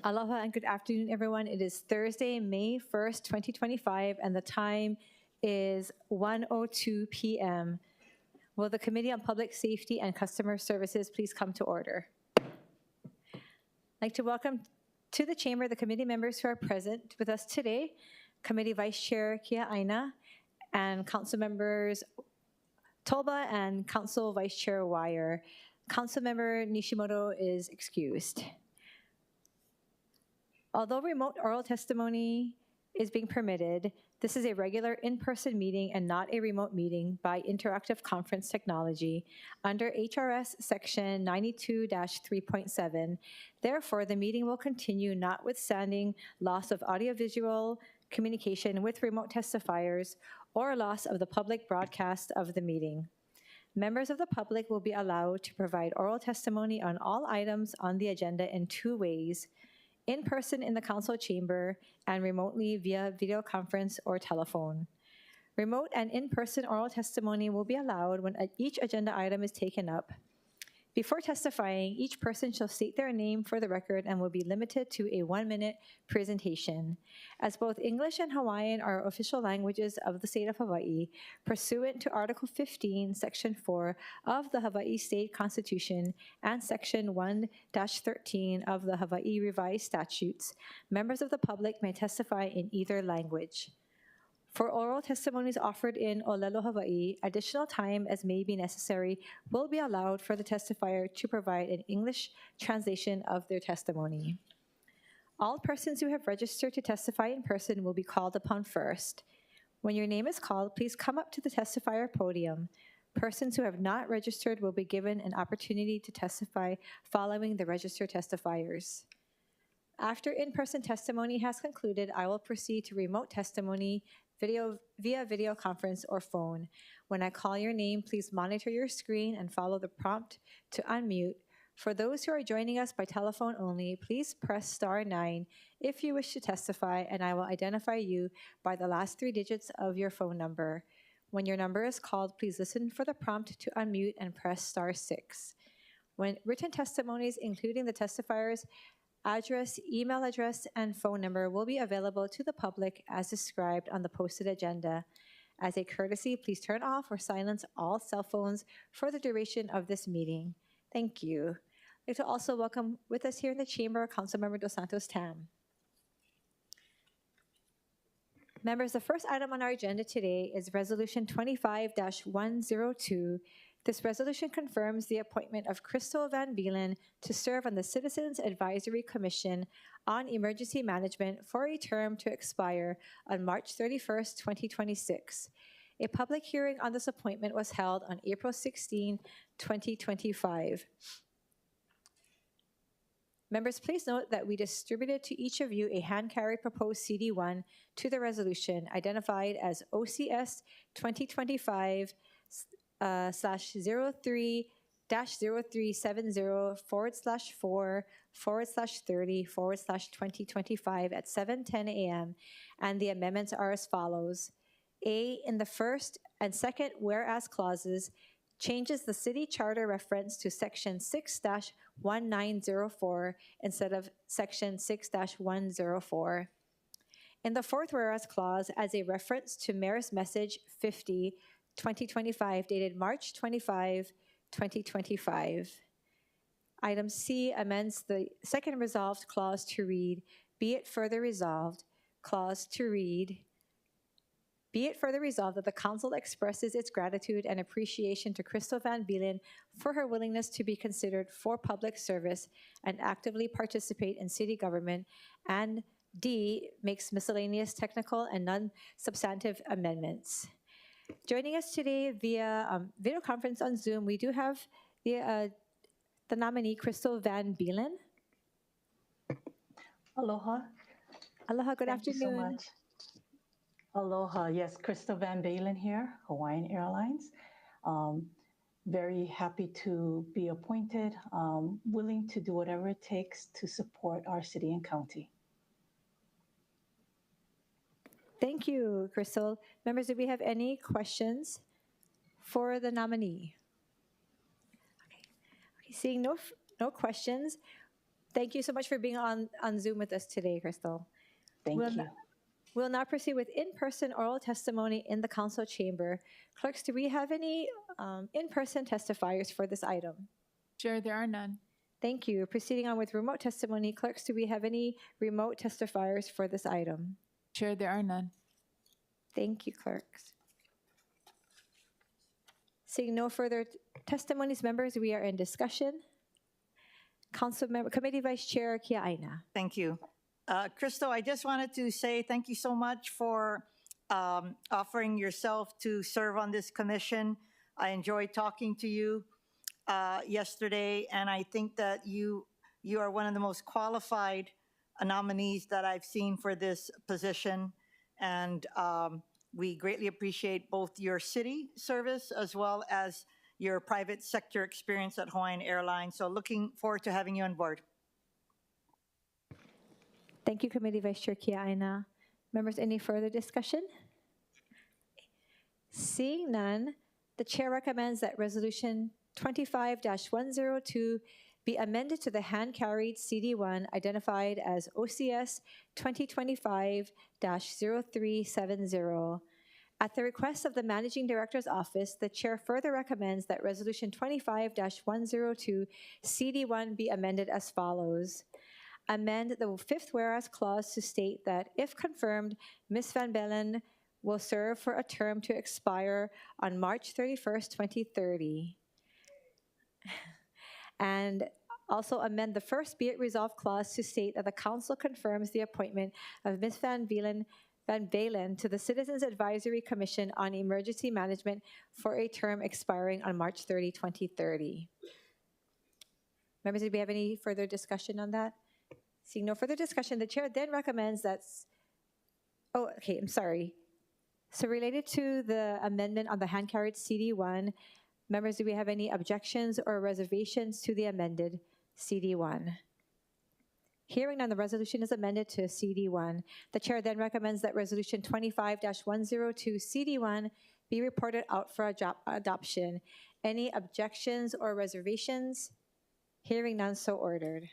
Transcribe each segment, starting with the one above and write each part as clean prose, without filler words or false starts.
Aloha and good afternoon, everyone. It is Thursday, May 1st, 2025, and the time is 1:02 p.m. Will the Committee on Public Safety and Customer Services please come to order? I'd like to welcome to the chamber the committee members who are present with us today, Committee Vice Chair Kia Aina, and Council Members Tolba and Council Vice Chair Wire. Council Member Nishimoto is excused. Although remote oral testimony is being permitted, this is a regular in-person meeting and not a remote meeting by interactive conference technology under HRS Section 92-3.7. Therefore, the meeting will continue notwithstanding loss of audiovisual communication with remote testifiers or loss of the public broadcast of the meeting. Members of the public will be allowed to provide oral testimony on all items on the agenda in two ways: in person in the council chamber and remotely via video conference or telephone. Remote and in-person oral testimony will be allowed when each agenda item is taken up. Before testifying, each person shall state their name for the record and will be limited to a 1-minute presentation. As both English and Hawaiian are official languages of the state of Hawaii, pursuant to Article 15, Section 4 of the Hawaii State Constitution and Section 1-13 of the Hawaii Revised Statutes, members of the public may testify in either language. For oral testimonies offered in Olelo, Hawaii, additional time as may be necessary will be allowed for the testifier to provide an English translation of their testimony. All persons who have registered to testify in person will be called upon first. When your name is called, please come up to the testifier podium. Persons who have not registered will be given an opportunity to testify following the registered testifiers. After in-person testimony has concluded, I will proceed to remote testimony via video conference or phone. When I call your name, please monitor your screen and follow the prompt to unmute. For those who are joining us by telephone only, please press *9 if you wish to testify, and I will identify you by the last 3 digits of your phone number. When your number is called, please listen for the prompt to unmute and press *6. When written testimonies, including the testifier's address, email address, and phone number will be available to the public as described on the posted agenda. As a courtesy, please turn off or silence all cell phones for the duration of this meeting. Thank you. I'd like to also welcome with us here in the chamber Councilmember Dos Santos Tam. Members, the first item on our agenda today is Resolution 25-102. This resolution confirms the appointment of Crystal Van Beelen to serve on the Citizens Advisory Commission on Emergency Management for a term to expire on March 31st, 2026. A public hearing on this appointment was held on April 16, 2025. Members, please note that we distributed to each of you a hand-carried proposed CD1 to the resolution identified as OCS 2025 /03-0370/4/30/2025 at 7:10 a.m. and the amendments are as follows. A, in the first and second whereas clauses, changes the city charter reference to section 6-1904 instead of section 6-104. In the fourth whereas clause, as a reference to Mayor's Message 50, 2025, dated March 25, 2025. Item C amends the second resolved clause to read, be it further resolved, clause to read, be it further resolved that the council expresses its gratitude and appreciation to Crystal Van Beelen for her willingness to be considered for public service and actively participate in city government, and D, makes miscellaneous technical and non-substantive amendments. Joining us today via video conference on Zoom, we do have the nominee, Crystal Van Beelen. Aloha. Aloha, good Thank afternoon. you so much. Aloha, yes, Crystal Van Beelen here, Hawaiian Airlines. Very happy to be appointed, willing to do whatever it takes to support our city and county. Thank you, Crystal. Members, do we have any questions for the nominee? Okay, seeing no questions, Thank you so much for being on Zoom with us today, Crystal. Thank you. We'll now proceed with in-person oral testimony in the council chamber. Clerks, do we have any in-person testifiers for this item? Chair, there are none. Thank you. Proceeding on with remote testimony. Clerks, do we have any remote testifiers for this item? Chair, there are none. Thank you, clerks. Seeing no further testimonies, members, we are in discussion. Council member, Committee Vice Chair Kia Aina. Thank you. Crystal, I just wanted to say thank you so much for offering yourself to serve on this commission. I enjoyed talking to you yesterday, and I think that you are one of the most qualified nominees that I've seen for this position. And we greatly appreciate both your city service as well as your private sector experience at Hawaiian Airlines. So looking forward to having you on board. Thank you, Committee Vice Chair Kia Aina. Members, any further discussion? Seeing none, the chair recommends that Resolution 25-102 be amended to the hand-carried CD1 identified as OCS 2025-0370. At the request of the Managing Director's Office, the chair further recommends that Resolution 25-102 CD1 be amended as follows. Amend the fifth whereas clause to state that if confirmed, Ms. Van Bellen will serve for a term to expire on March 31st, 2030. And also amend the first be it resolved clause to state that the council confirms the appointment of Ms. Van Bellen to the Citizens Advisory Commission on Emergency Management for a term expiring on March 30, 2030. Members, do we have any further discussion on that? Seeing no further discussion, the chair then recommends that, oh, okay, I'm sorry. So related to the amendment on the hand-carried CD1, members, do we have any objections or reservations to the amended CD1? Hearing none, the resolution is amended to CD1. The chair then recommends that Resolution 25-102 CD1 be reported out for adoption. Any objections or reservations? Hearing none, so ordered.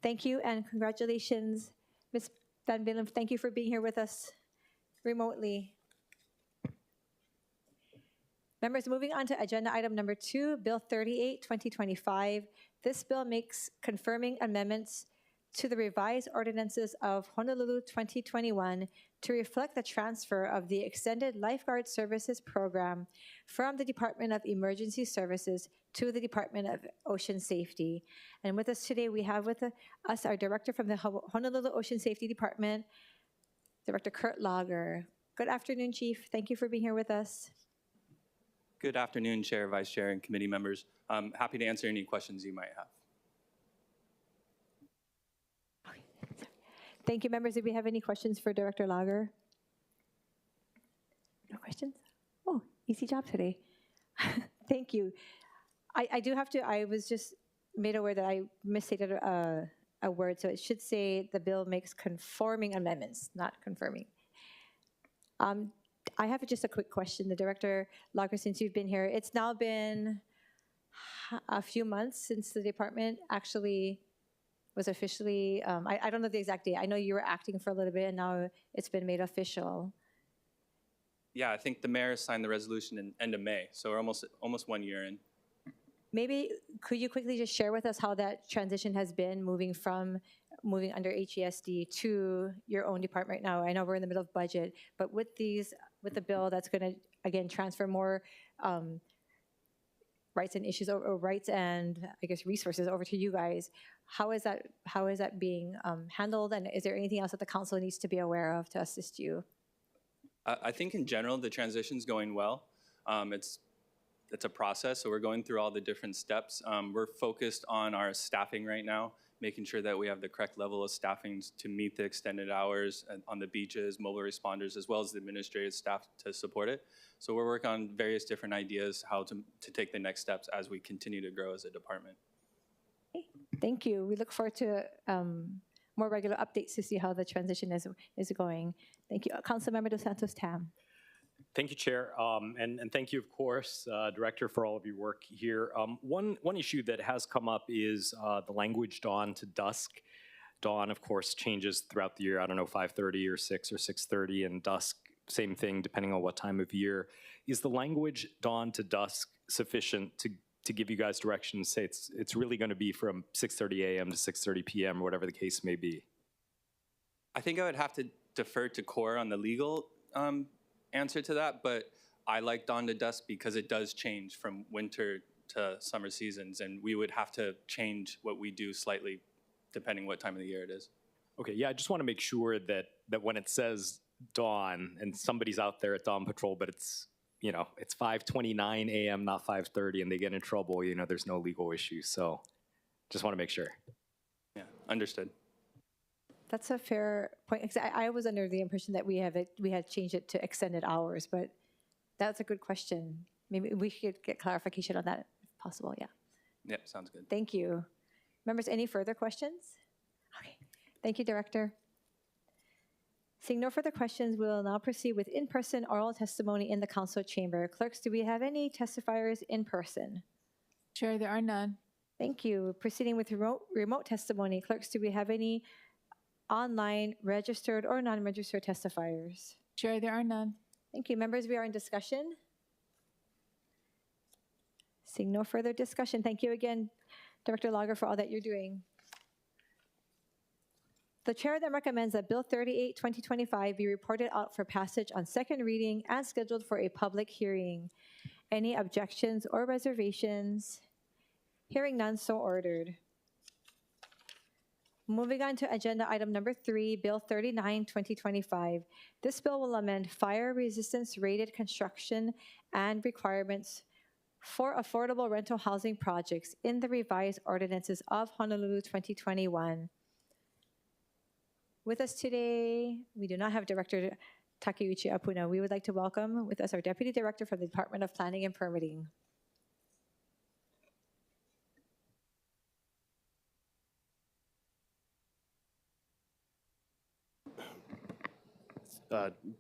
Thank you and congratulations, Ms. Van Bellen. Thank you for being here with us remotely. Members, moving on to agenda item number 2, Bill 38, 2025. This bill makes confirming amendments to the revised ordinances of Honolulu 2021 to reflect the transfer of the Extended Lifeguard Services Program from the Department of Emergency Services to the Department of Ocean Safety. And with us today, we have with us our director from the Honolulu Ocean Safety Department, Director Kurt Lager. Good afternoon, Chief. Thank you for being here with us. Good afternoon, Chair, Vice Chair, and committee members. I'm happy to answer any questions you might have. Thank you, members. Do we have any questions for Director Lager? No questions? Oh, easy job today. Thank you. I do have to, I was just made aware that I misstated a word, so it should say the bill makes conforming amendments, not confirming. I have just a quick question. The Director Lager, since you've been here, it's now been a few months since the department actually was officially, I don't know the exact date. I know you were acting for a little bit and now it's been made official. Yeah, I think the mayor signed the resolution in end of May, so we're almost 1 year in. Maybe could you quickly just share with us how that transition has been moving under HESD to your own department now? I know we're in the middle of budget, but with the bill that's going to, again, transfer more rights and issues or rights and I guess resources over to you guys. How is that being handled, and is there anything else that the council needs to be aware of to assist you? I think in general the transition's going well. It's a process, so we're going through all the different steps. We're focused on our staffing right now, making sure that we have the correct level of staffing to meet the extended hours on the beaches, mobile responders, as well as the administrative staff to support it. So we're working on various different ideas how to take the next steps as we continue to grow as a department. Okay. Thank you. We look forward to more regular updates to see how the transition is going. Thank you. Councilmember Dos Santos Tam. Thank you, Chair, and thank you, of course, Director, for all of your work here. One issue that has come up is the language dawn to dusk. Dawn, of course, changes throughout the year. I don't know, 5:30 or 6 or 6:30, and dusk, same thing, depending on what time of year. Is the language dawn to dusk sufficient to give you guys direction and say it's really going to be from 6:30 a.m. to 6:30 p.m. or whatever the case may be? I think I would have to defer to Core on the legal answer to that, but I like dawn to dusk because it does change from winter to summer seasons, and we would have to change what we do slightly depending what time of the year it is. Okay, yeah, I just want to make sure that when it says dawn and somebody's out there at dawn patrol, but it's 5:29 a.m., not 5:30, and they get in trouble, there's no legal issue. So just want to make sure. Yeah, understood. That's a fair point. 'Cause I was under the impression that we had changed it to extended hours, but that's a good question. Maybe we should get clarification on that if possible, yeah. Yep, sounds good. Thank you. Members, any further questions? Okay, thank you, Director. Seeing no further questions, we will now proceed with in-person oral testimony in the council chamber. Clerks, do we have any testifiers in person? Chair, there are none. Thank you. Proceeding with remote testimony. Clerks, do we have any online registered or non-registered testifiers? Chair, there are none. Thank you. Members, we are in discussion. Seeing no further discussion, thank you again, Director Lager, for all that you're doing. The chair then recommends that Bill 38, 2025 be reported out for passage on second reading and scheduled for a public hearing. Any objections or reservations? Hearing none, so ordered. Moving on to agenda item number 3, Bill 39, 2025. This bill will amend fire resistance rated construction and requirements for affordable rental housing projects in the revised ordinances of Honolulu 2021. With us today, we do not have Director Takeuchi Apuna. We would like to welcome with us our Deputy Director from the Department of Planning and Permitting.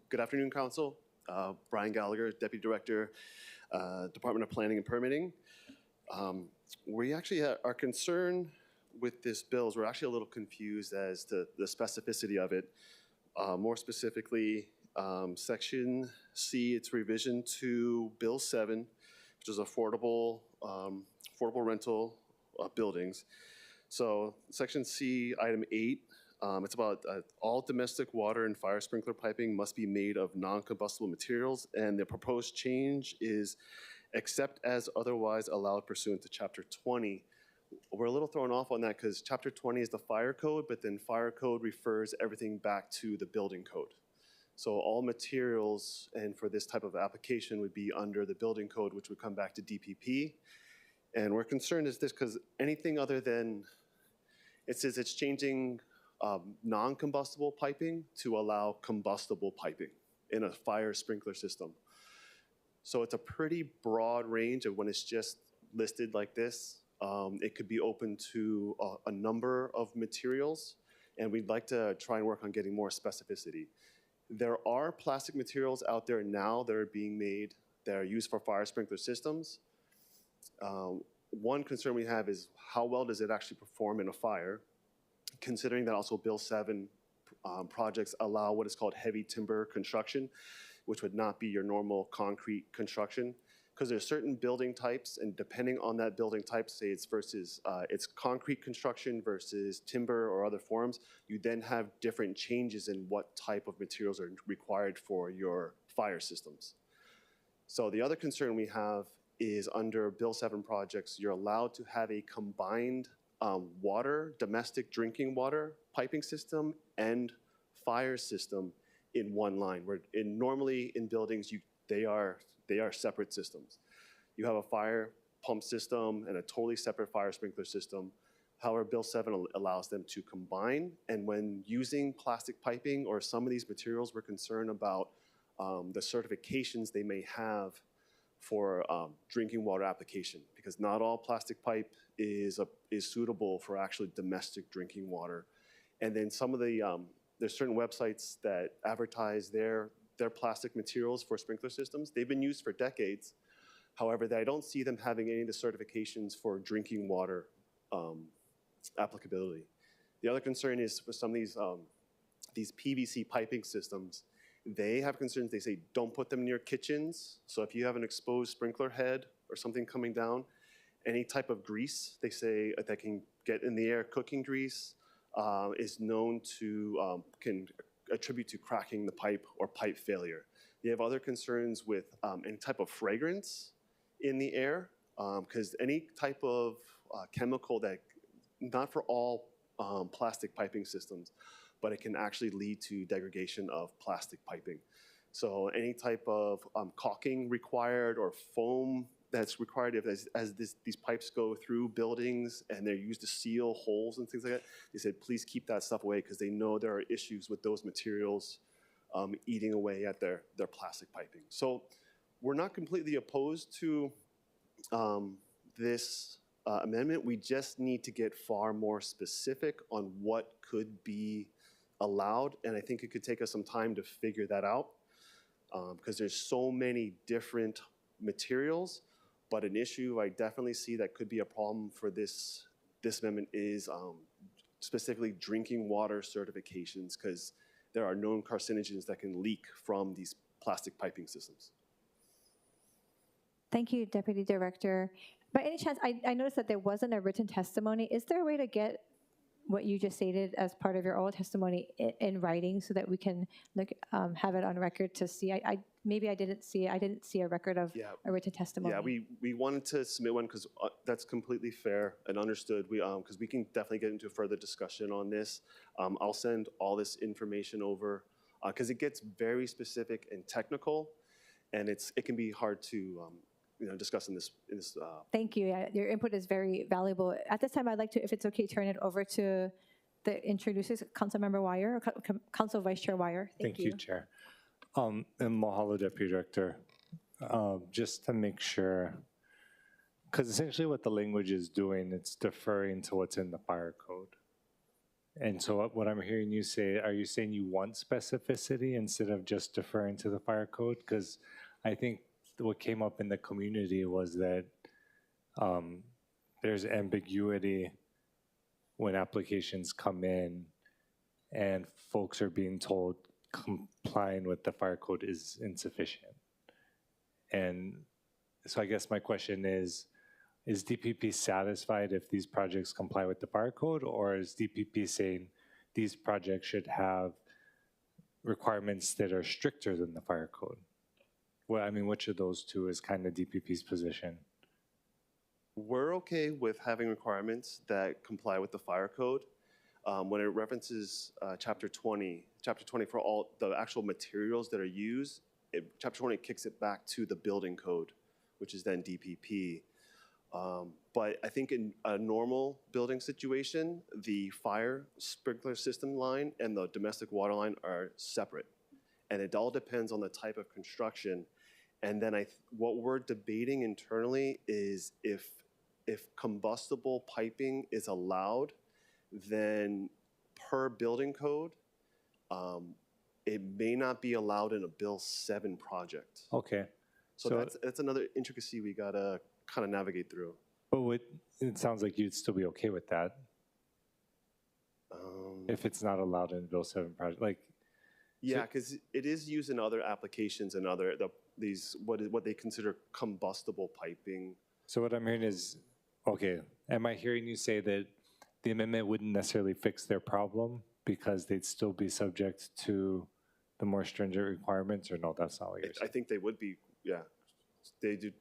Good afternoon, Council. Brian Gallagher, Deputy Director, Department of Planning and Permitting. We actually are concerned with this bill. We're actually a little confused as to the specificity of it. More specifically, Section C, it's revision to Bill 7, which is affordable rental buildings. So Section C, Item 8, it's about all domestic water and fire sprinkler piping must be made of non-combustible materials, and the proposed change is except as otherwise allowed pursuant to Chapter 20. We're a little thrown off on that because Chapter 20 is the fire code, but then fire code refers everything back to the building code. So all materials, and for this type of application, would be under the building code, which would come back to DPP. And we're concerned is this because anything other than, it says it's changing non-combustible piping to allow combustible piping in a fire sprinkler system. So it's a pretty broad range of when it's just listed like this. It could be open to a number of materials, and we'd like to try and work on getting more specificity. There are plastic materials out there now that are being made that are used for fire sprinkler systems. One concern we have is how well does it actually perform in a fire, considering that also Bill 7 projects allow what is called heavy timber construction, which would not be your normal concrete construction. Because there's certain building types, and depending on that building type, say it's versus it's concrete construction versus timber or other forms, you then have different changes in what type of materials are required for your fire systems. So the other concern we have is under Bill 7 projects, you're allowed to have a combined domestic drinking water piping system and fire system in one line. Where normally in buildings, they are separate systems. You have a fire pump system and a totally separate fire sprinkler system. However, Bill 7 allows them to combine, and when using plastic piping or some of these materials, we're concerned about the certifications they may have for drinking water application, because not all plastic pipe is suitable for actually domestic drinking water. And then some of the, there's certain websites that advertise their their plastic materials for sprinkler systems. They've been used for decades. However, I don't see them having any of the certifications for drinking water applicability. The other concern is with some of these PVC piping systems, they have concerns. They say don't put them near kitchens. So if you have an exposed sprinkler head or something coming down, any type of grease, they say that can get in the air, cooking grease, is known to, can attribute to cracking the pipe or pipe failure. They have other concerns with any type of fragrance in the air, because any type of chemical that, not for all plastic piping systems, but it can actually lead to degradation of plastic piping. So any type of caulking required or foam that's required as these pipes go through buildings and they're used to seal holes and things like that, they said please keep that stuff away because they know there are issues with those materials eating away at their plastic piping. So we're not completely opposed to this amendment. We just need to get far more specific on what could be allowed, and I think it could take us some time to figure that out because there's so many different materials. But an issue I definitely see that could be a problem for this amendment is specifically drinking water certifications, because there are known carcinogens that can leak from these plastic piping systems. Thank you, Deputy Director. By any chance, I noticed that there wasn't a written testimony. Is there a way to get what you just stated as part of your oral testimony in writing so that we can look, have it on record to see? Maybe I didn't see a record of a written testimony. Yeah, we wanted to submit one because that's completely fair and understood. Because we can definitely get into further discussion on this. I'll send all this information over because it gets very specific and technical, and it can be hard to discuss in this. Thank you. Yeah, your input is very valuable. At this time, I'd like to, if it's okay, turn it over to the introducers, Councilmember Wire, or Council Vice Chair Wire. Thank you, Chair. And mahalo, Deputy Director. Just to make sure, because essentially what the language is doing, it's deferring to what's in the fire code. And so what I'm hearing you say, are you saying you want specificity instead of just deferring to the fire code? Because I think what came up in the community was that there's ambiguity when applications come in and folks are being told complying with the fire code is insufficient. And so I guess my question is DPP satisfied if these projects comply with the fire code, or is DPP saying these projects should have requirements that are stricter than the fire code? Well, I mean, which of those two is kind of DPP's position? We're okay with having requirements that comply with the fire code. When it references Chapter 20 for all the actual materials that are used, Chapter 20 kicks it back to the building code, which is then DPP. But I think in a normal building situation, the fire sprinkler system line and the domestic water line are separate. And it all depends on the type of construction. And then what we're debating internally is if combustible piping is allowed, then per building code, it may not be allowed in a Bill 7 project. Okay. So that's another intricacy we gotta kind of navigate through. But it sounds like you'd still be okay with that if it's not allowed in Bill 7 project. Like, yeah, because it is used in other applications and what they consider combustible piping. So what I'm hearing is, okay, am I hearing you say that the amendment wouldn't necessarily fix their problem because they'd still be subject to the more stringent requirements, or no, that's not what you're saying? I think they would be, yeah.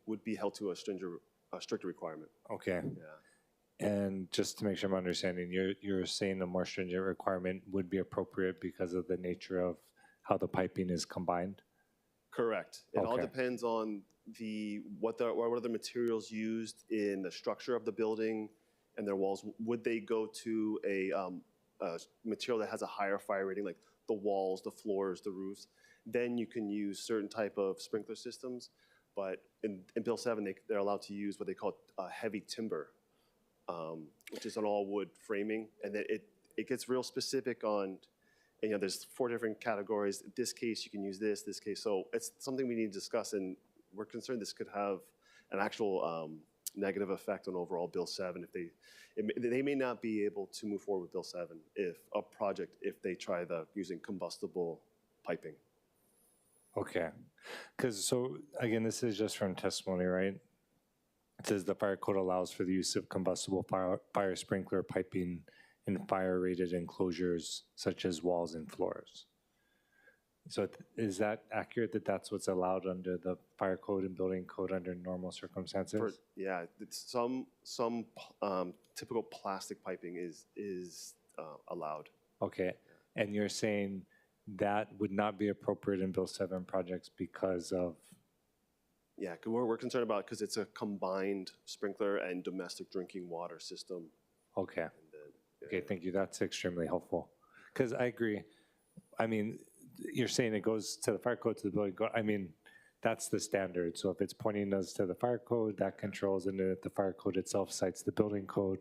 Would be held to a stricter requirement. Okay. Yeah. And just to make sure I'm understanding, you're saying a more stringent requirement would be appropriate because of the nature of how the piping is combined? Correct. It all depends on what are the materials used in the structure of the building and their walls. Would they go to a material that has a higher fire rating, like the walls, the floors, the roofs? Then you can use certain type of sprinkler systems. But in Bill 7, they're allowed to use what they call heavy timber, which is an all-wood framing. And then it gets real specific on And, there's 4 different categories. In this case, you can use this case. So it's something we need to discuss, and we're concerned this could have an actual negative effect on overall Bill 7 if they may not be able to move forward with Bill 7 if they try using combustible piping. Okay. Because, so again, this is just from testimony, right? It says the fire code allows for the use of combustible fire sprinkler piping in fire-rated enclosures such as walls and floors. So is that accurate that that's what's allowed under the fire code and building code under normal circumstances? Yeah, some typical plastic piping is allowed. Okay, and you're saying that would not be appropriate in Bill 7 projects because of? Yeah, we're concerned about because it's a combined sprinkler and domestic drinking water system. Okay. Okay, thank you. That's extremely helpful. Because I agree. I mean, you're saying it goes to the fire code, to the building code. I mean, that's the standard. So if it's pointing us to the fire code, that controls, and if the fire code itself cites the building code,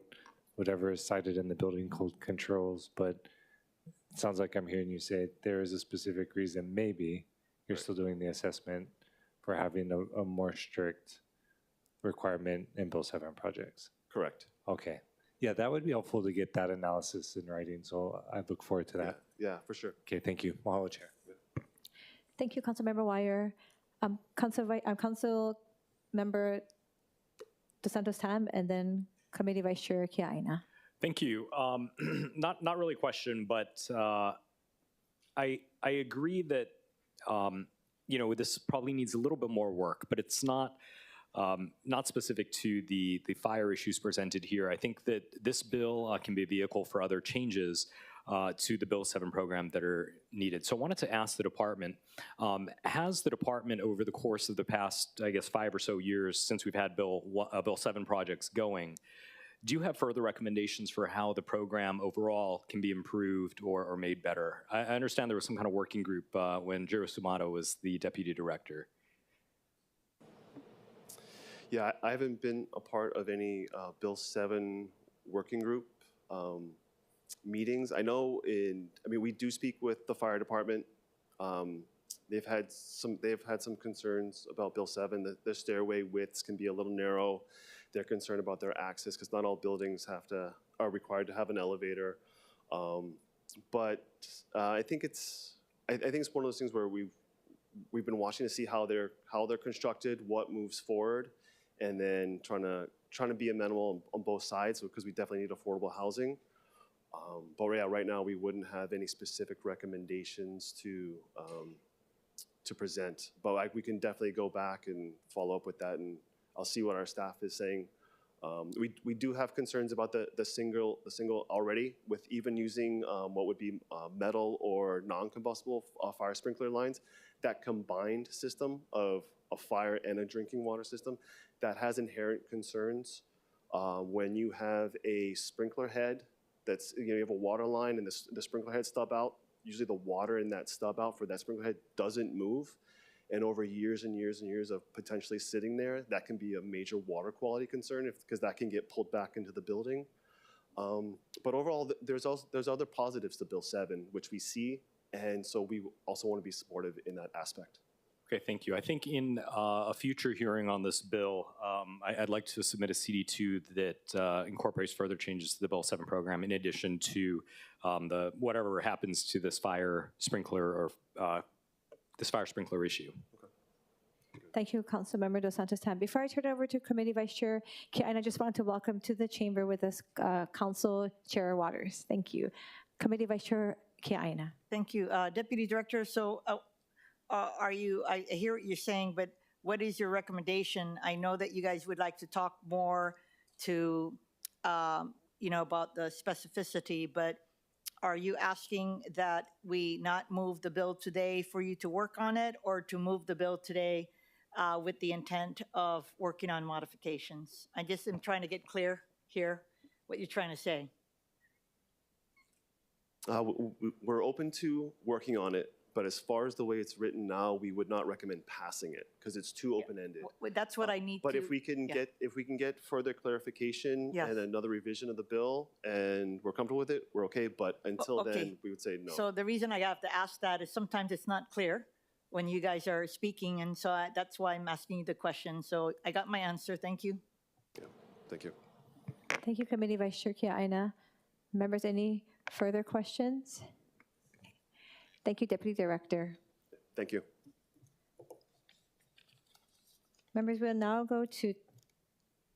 whatever is cited in the building code controls. But it sounds like I'm hearing you say there is a specific reason maybe you're still doing the assessment for having a more strict requirement in Bill 7 projects. Correct. Okay. Yeah, that would be helpful to get that analysis in writing, so I look forward to that. Yeah, for sure. Okay, thank you. Mahalo, Chair. Thank you, Councilmember Wire. Council Member DeSantos Tam, and then Committee Vice Chair Kiaina. Thank you. Not really a question, but I agree that this probably needs a little bit more work, but it's not specific to the fire issues presented here. I think that this bill can be a vehicle for other changes to the Bill 7 program that are needed. So I wanted to ask the department, has the department over the course of the past, I guess, 5 or so years since we've had Bill 7 projects going, do you have further recommendations for how the program overall can be improved or made better? I understand there was some kind of working group when Jiro Sumato was the deputy director. Yeah, I haven't been a part of any Bill 7 working group meetings. I know we do speak with the fire department. They've had some concerns about Bill 7. The stairway widths can be a little narrow. They're concerned about their access because not all buildings are required to have an elevator. But I think it's one of those things where we've been watching to see how they're constructed, what moves forward, and then trying to be amenable on both sides because we definitely need affordable housing. But yeah, right now we wouldn't have any specific recommendations to present. But we can definitely go back and follow up with that, and I'll see what our staff is saying. We do have concerns about the single already with even using what would be metal or non-combustible fire sprinkler lines. That combined system of a fire and a drinking water system that has inherent concerns when you have a sprinkler head that's, you have a water line and the sprinkler head stub out. Usually the water in that stub out for that sprinkler head doesn't move. And over years and years and years of potentially sitting there, that can be a major water quality concern because that can get pulled back into the building. But overall, there's other positives to Bill 7, which we see. And so we also want to be supportive in that aspect. Okay, thank you. I think in a future hearing on this bill, I'd like to submit a CD2 that incorporates further changes to the Bill 7 program in addition to whatever happens to this fire sprinkler or this fire sprinkler issue. Thank you, Councilmember DeSantos Tam. Before I turn it over to Committee Vice Chair Kiaina, I just want to welcome to the chamber with us Council Chair Waters. Thank you. Committee Vice Chair Kiaina. Thank you. Deputy Director, so I hear what you're saying, but what is your recommendation? I know that you guys would like to talk more to, about the specificity, but are you asking that we not move the bill today for you to work on it, or to move the bill today with the intent of working on modifications? I just am trying to get clear here what you're trying to say. We're open to working on it. But as far as the way it's written now, we would not recommend passing it because it's too open-ended. That's what I need But to. if we can yeah. get further clarification Yes. and another revision of the bill, and we're comfortable with it, we're okay. But until okay. then, we would say no. So the reason I have to ask that is sometimes it's not clear when you guys are speaking, and so that's why I'm asking you the question. So I got my answer. Thank you. Yeah. Thank you. Thank you, Committee Vice Chair Kia-Aina. Members, any further questions? Thank you, Deputy Director. Thank you. Members, we'll now go to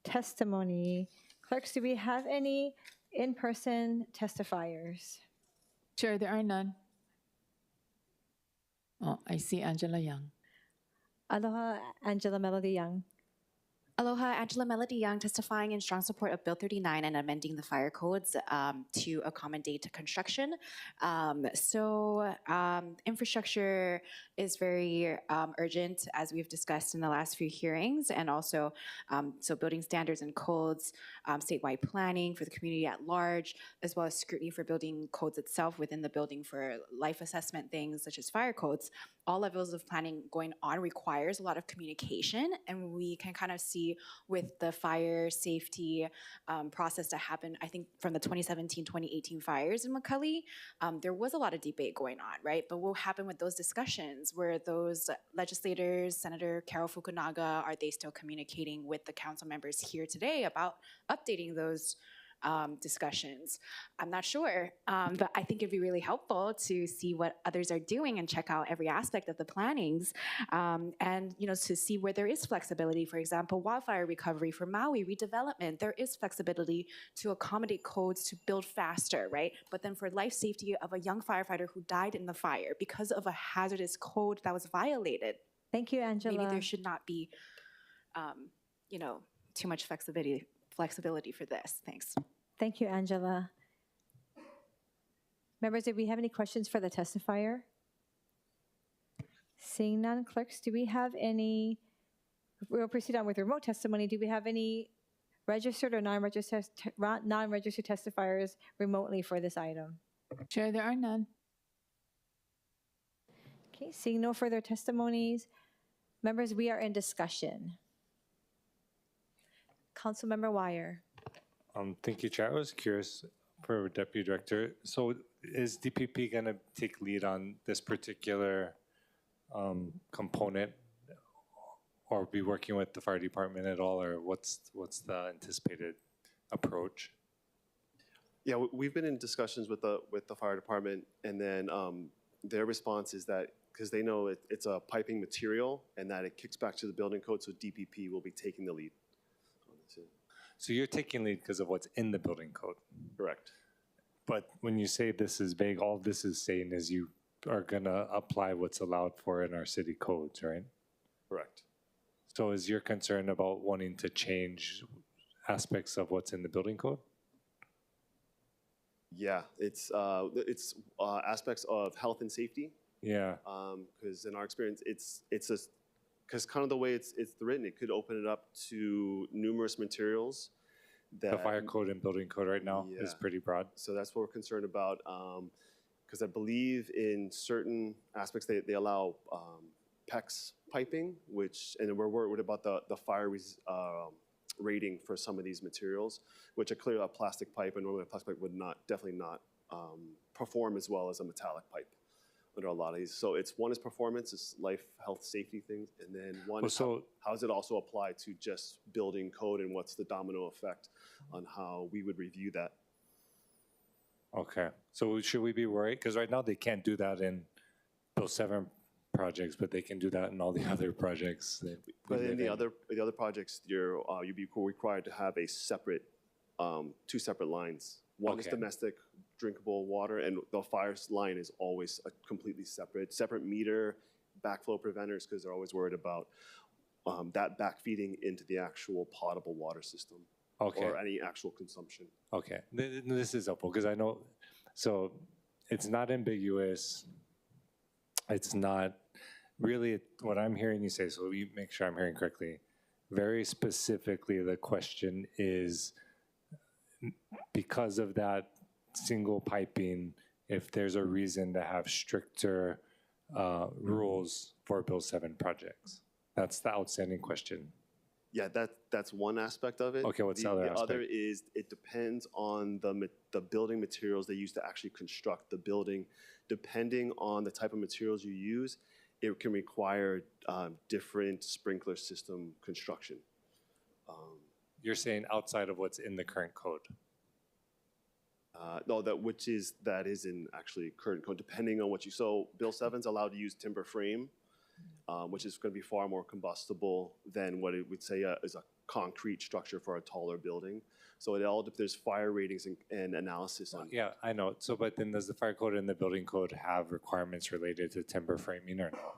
testimony. Clerks, do we have any in-person testifiers? Chair, there are none. Oh, I see Angela Young. Aloha, Angela Melody Young. Aloha, Angela Melody Young, testifying in strong support of Bill 39 and amending the fire codes to accommodate construction. Infrastructure is very urgent, as we've discussed in the last few hearings, and also so building standards and codes, statewide planning for the community at large, as well as scrutiny for building codes itself within the building for life assessment things such as fire codes. All levels of planning going on requires a lot of communication, and we can kind of see with the fire safety process that happened, I think from the 2017-2018 fires in McCully, there was a lot of debate going on, right? But what happened with those discussions? Were those legislators, Senator Carol Fukunaga, are they still communicating with the council members here today about updating those discussions? I'm not sure, but I think it'd be really helpful to see what others are doing and check out every aspect of the plannings, and to see where there is flexibility. For example, wildfire recovery for Maui redevelopment, there is flexibility to accommodate codes to build faster, right? But then for life safety of a young firefighter who died in the fire because of a hazardous code that was violated, Thank you, Angela. maybe there should not be, too much flexibility for this. Thanks. Thank you, Angela. Members, do we have any questions for the testifier? Seeing none, clerks, do we have any, we'll proceed on with remote testimony. Do we have any registered or non-registered testifiers remotely for this item? Chair, there are none. Okay, seeing no further testimonies, members, we are in discussion. Councilmember Wire. Thank you, Chair. I was curious for Deputy Director. So is DPP going to take lead on this particular component, or be working with the fire department at all, or what's the anticipated approach? Yeah, we've been in discussions with the fire department, and then their response is that because they know it's a piping material and that it kicks back to the building code, so DPP will be taking the lead. So you're taking lead because of what's in the building code. Correct. But when you say this is vague, all this is saying is you are going to apply what's allowed for in our city codes, right? Correct. So is your concern about wanting to change aspects of what's in the building code? Yeah, it's aspects of health and safety. Yeah. Because in our experience, because kind of the way it's written, it could open it up to numerous materials. The fire code and building code right now is pretty broad. So that's what we're concerned about. Because I believe in certain aspects they allow PEX piping, and we're worried about the fire rating for some of these materials, which a plastic pipe, and normally a plastic pipe would definitely not perform as well as a metallic pipe under a lot of these. So one is performance, it's life, health, safety things, and then one is how does it also apply to just building code, and what's the domino effect on how we would review that. Okay, so should we be worried? Because right now they can't do that in those 7 projects, but they can do that in all the other projects. But in the other projects, you'd be required to have a separate, 2 separate lines. One is domestic drinkable water, and the fire line is always a completely separate meter, backflow preventers, because they're always worried about that backfeeding into the actual potable water system. Okay. Or any actual consumption. Okay, this is helpful because I know, so it's not ambiguous. It's not really what I'm hearing you say, so you make sure I'm hearing correctly. Very specifically, the question is, because of that single piping, if there's a reason to have stricter rules for Bill 7 projects? That's the outstanding question. Yeah, that's one aspect of it. Okay, what's the other The other aspect? is it depends on the building materials they use to actually construct the building. Depending on the type of materials you use, it can require different sprinkler system construction. You're saying outside of what's in the current code? No, that is in actually current code, depending on what you, so Bill 7's allowed to use timber frame, which is going to be far more combustible than what it would say is a concrete structure for a taller building. So it all, there's fire ratings and analysis on. Yeah, I know. So, but then does the fire code and the building code have requirements related to timber framing or no?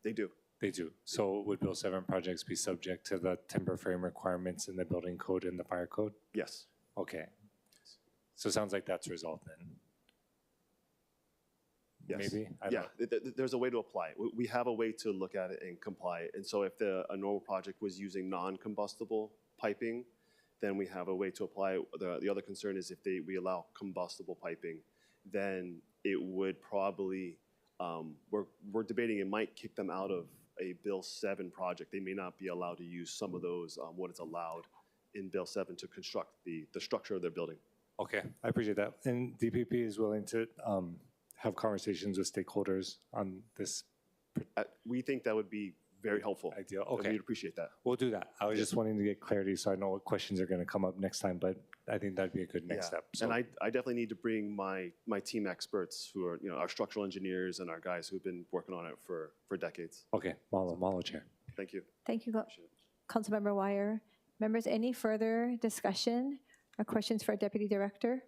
They do. They do. So would Bill 7 projects be subject to the timber frame requirements in the building code and the fire code? Yes. Okay. So it sounds like that's resolved then. Yes. Maybe? There's a way to apply it. We have a way to look at it and comply. And so if a normal project was using non-combustible piping, then we have a way to apply it. The other concern is if we allow combustible piping, then it would probably, we're debating it might kick them out of a Bill 7 project. They may not be allowed to use some of those, what is allowed in Bill 7 to construct the structure of their building. Okay, I appreciate that. And DPP is willing to have conversations with stakeholders on this We think that would be very helpful. ideal. And Okay, we'd appreciate that. we'll do that. I was just wanting to get clarity so I know what questions are going to come up next time, but I think that'd be a good next step. So, And I definitely need to bring my team experts who are, our structural engineers and our guys who've been working on it for decades. okay, Malo Chair. Thank you. Thank you, Councilmember Wire. Members, any further discussion or questions for our Deputy Director?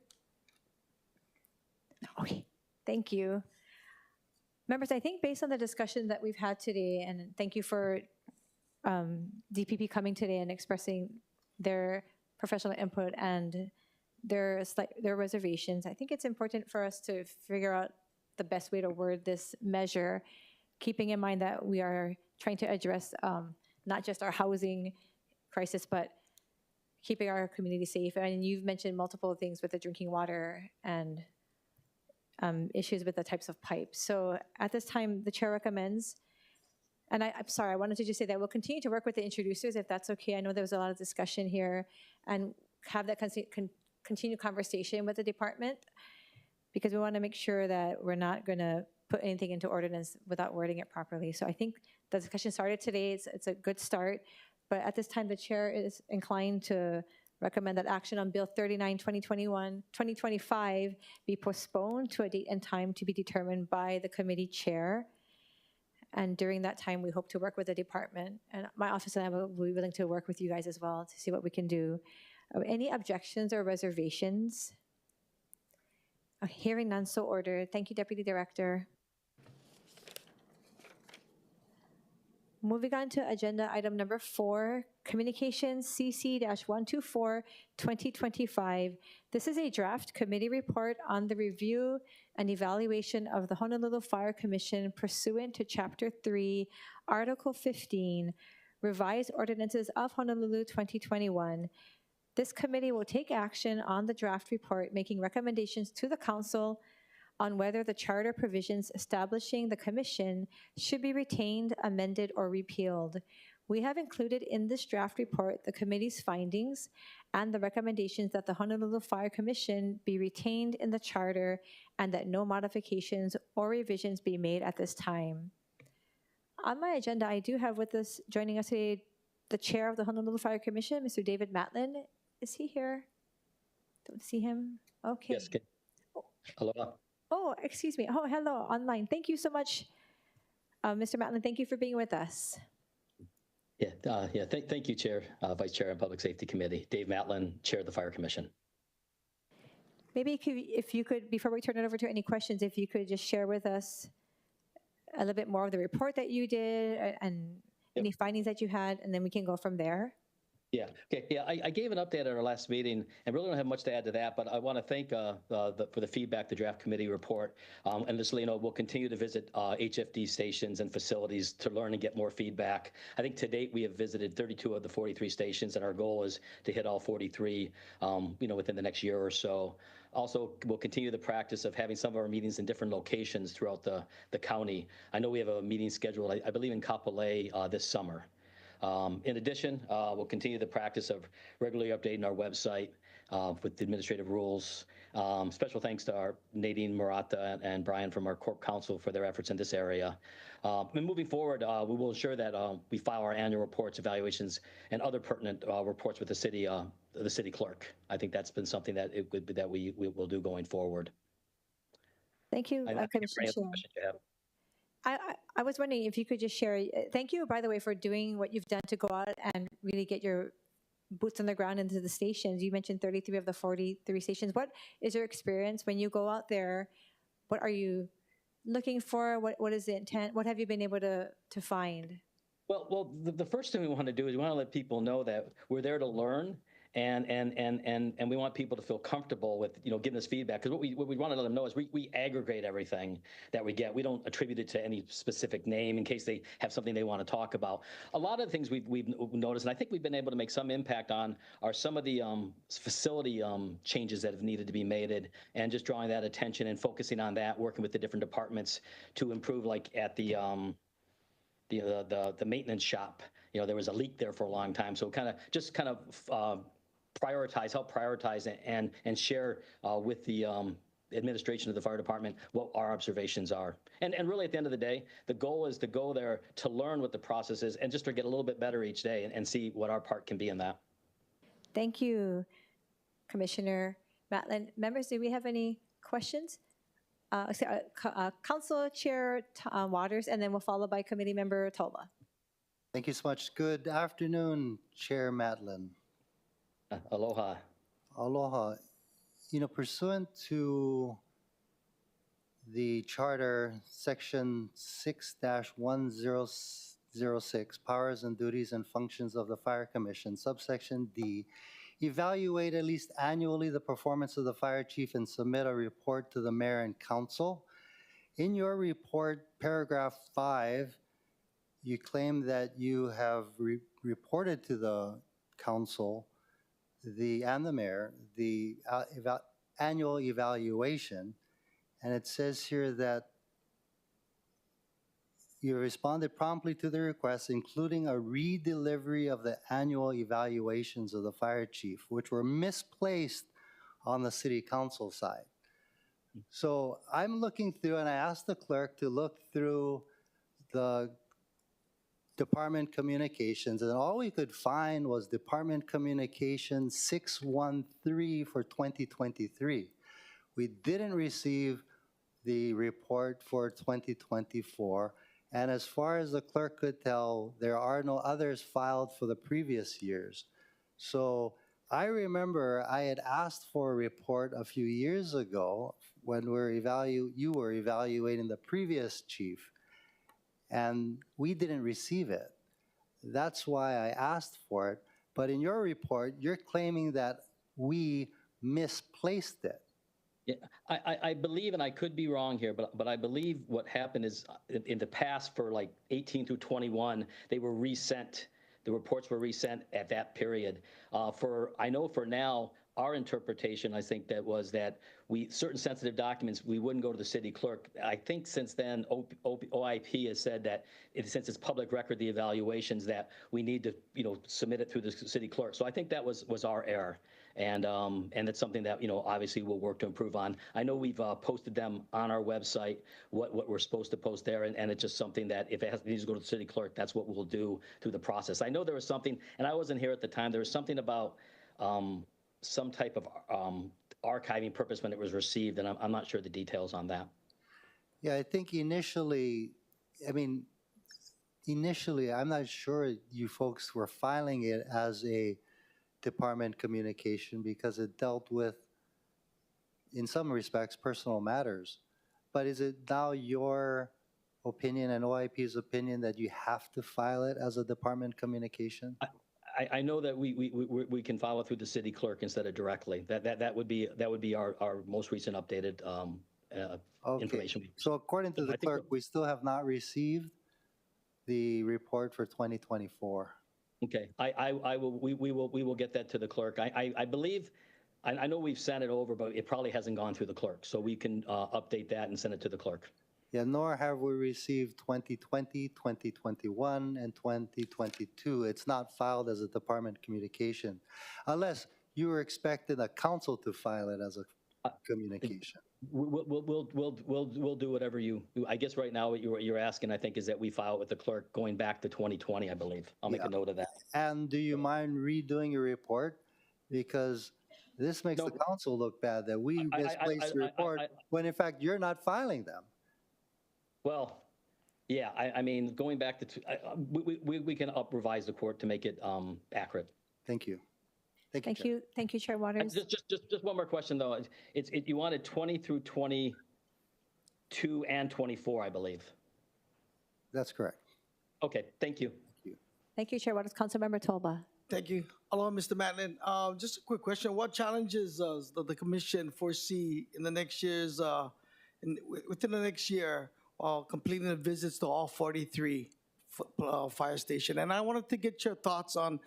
Okay, thank you. Members, I think based on the discussion that we've had today, and thank you for DPP coming today and expressing their professional input and their reservations, I think it's important for us to figure out the best way to word this measure, keeping in mind that we are trying to address not just our housing crisis, but keeping our community safe. And you've mentioned multiple things with the drinking water and issues with the types of pipes. So at this time, the chair recommends, and I'm sorry, I wanted to just say that we'll continue to work with the introducers if that's okay. I know there was a lot of discussion here, and have that continued conversation with the department, because we want to make sure that we're not going to put anything into ordinance without wording it properly. So I think the discussion started today. It's a good start. But at this time, the chair is inclined to recommend that action on Bill 39, 2025 be postponed to a date and time to be determined by the committee chair. And during that time, we hope to work with the department. And my office and I will be willing to work with you guys as well to see what we can do. Any objections or reservations? Hearing none, so ordered. Thank you, Deputy Director. Moving on to agenda item number 4, Communications CC-124, 2025. This is a draft committee report on the review and evaluation of the Honolulu Fire Commission pursuant to Chapter 3, Article 15, Revised Ordinances of Honolulu 2021. This committee will take action on the draft report, making recommendations to the council on whether the charter provisions establishing the commission should be retained, amended, or repealed. We have included in this draft report the committee's findings and the recommendations that the Honolulu Fire Commission be retained in the charter and that no modifications or revisions be made at this time. On my agenda, I do have with us, joining us today, the chair of the Honolulu Fire Commission, Mr. David Matlin. Is he here? Don't see him. Okay. Yes. Aloha. Oh, excuse me. Oh, hello, online. Thank you so much, Mr. Matlin. Thank you for being with us. Thank you, Chair, Vice Chair, and Public Safety Committee. Dave Matlin, Chair of the Fire Commission. Maybe if you could, before we turn it over to any questions, if you could just share with us a little bit more of the report that you did and any findings that you had, and then we can go from there. Yeah, okay, yeah, I gave an update at our last meeting, and really don't have much to add to that, but I want to thank for the feedback, the draft committee report, and just, you know, we'll continue to visit HFD stations and facilities to learn and get more feedback. I think to date, we have visited 32 of the 43 stations, and our goal is to hit all 43, you know, within the next year or so. Also, we'll continue the practice of having some of our meetings in different locations throughout the county. I know we have a meeting scheduled, I believe, in Kapolei this summer. In addition, we'll continue the practice of regularly updating our website with the administrative rules. Special thanks to our Nadine Murata and Brian from our Corp Council for their efforts in this area. And moving forward, we will ensure that we file our annual reports, evaluations, and other pertinent reports with the city clerk. I think that's been something that we will do going forward. Thank you, Commissioner Sheehan. I was wondering if you could just share, thank you, by the way, for doing what you've done to go out and really get your boots on the ground into the stations. You mentioned 33 of the 43 stations. What is your experience when you go out there? What are you looking for? What is the intent? What have you been able to find? Well, the first thing we want to do is we want to let people know that we're there to learn, and we want people to feel comfortable with, you know, giving us feedback, because what we want to let them know is we aggregate everything that we get. We don't attribute it to any specific name in case they have something they want to talk about. A lot of the things we've noticed, and I think we've been able to make some impact on, are some of the facility changes that have needed to be made, and just drawing that attention and focusing on that, working with the different departments to improve, like at the maintenance shop. You know, there was a leak there for a long time, so help prioritize and share with the administration of the fire department what our observations are. And really, at the end of the day, the goal is to go there to learn what the process is and just to get a little bit better each day and see what our part can be in that. Thank you, Commissioner Matlin. Members, do we have any questions? Council Chair Waters, and then we'll follow by Committee Member Tola. Thank you so much. Good afternoon, Chair Matlin. Aloha. Aloha. You know, pursuant to the Charter, Section 6-1006, Powers and Duties and Functions of the Fire Commission, subsection D, evaluate at least annually the performance of the fire chief and submit a report to the mayor and council. In your report, paragraph 5, you claim that you have reported to the council and the mayor the annual evaluation, and it says here that you responded promptly to the request, including a redelivery of the annual evaluations of the fire chief, which were misplaced on the city council side. So I'm looking through, and I asked the clerk to look through the department communications, and all we could find was Department Communication 613 for 2023. We didn't receive the report for 2024, and as far as the clerk could tell, there are no others filed for the previous years. So I remember I had asked for a report a few years ago when you were evaluating the previous chief, and we didn't receive it. That's why I asked for it. But in your report, you're claiming that we misplaced it. Yeah, I believe, and I could be wrong here, but I believe what happened is in the past for like 18 through 21, they were resent. The reports were resent at that period. I know for now, our interpretation, I think, that was that certain sensitive documents, we wouldn't go to the city clerk. I think since then, OIP has said that since it's public record, the evaluations, that we need to, you know, submit it through the city clerk. So I think that was our error. And it's something that, you know, obviously we'll work to improve on. I know we've posted them on our website, what we're supposed to post there, and it's just something that if it needs to go to the city clerk, that's what we'll do through the process. I know there was something, and I wasn't here at the time, there was something about some type of archiving purpose when it was received, and I'm not sure the details on that. Yeah, I think initially, I'm not sure you folks were filing it as a department communication because it dealt with, in some respects, personal matters. But is it now your opinion and OIP's opinion that you have to file it as a department communication? I know that we can follow through the city clerk instead of directly. That would be our most recent updated Okay. information. So according to I the think clerk, we still have not received the report for 2024. Okay, we will get that to the clerk. I believe, I know we've sent it over, but it probably hasn't gone through the clerk. So we can update that and send it to the clerk. Yeah, nor have we received 2020, 2021, and 2022. It's not filed as a department communication, unless you were expecting the council to file it as a communication. We'll do whatever you. I guess right now what you're asking, I think, is that we file it with the clerk going back to 2020. I believe. I'll make a note of that. And do you mind redoing your report? Because this makes the council look bad that we misplaced the report when in fact you're not filing them. Well, yeah, I mean, going back to, we can revise the court to make it accurate. Thank you. Thank you. Thank you, Chair Waters. Just one more question, though. You wanted 20 through 22 and 24, I believe. That's correct. Okay, thank you. Thank you, Chair Waters. Councilmember Tolba. Thank you. Hello, Mr. Matlin. Just a quick question. What challenges does the commission foresee in the next year's, within the next year, while completing the visits to all 43 fire stations? And I wanted to get your thoughts on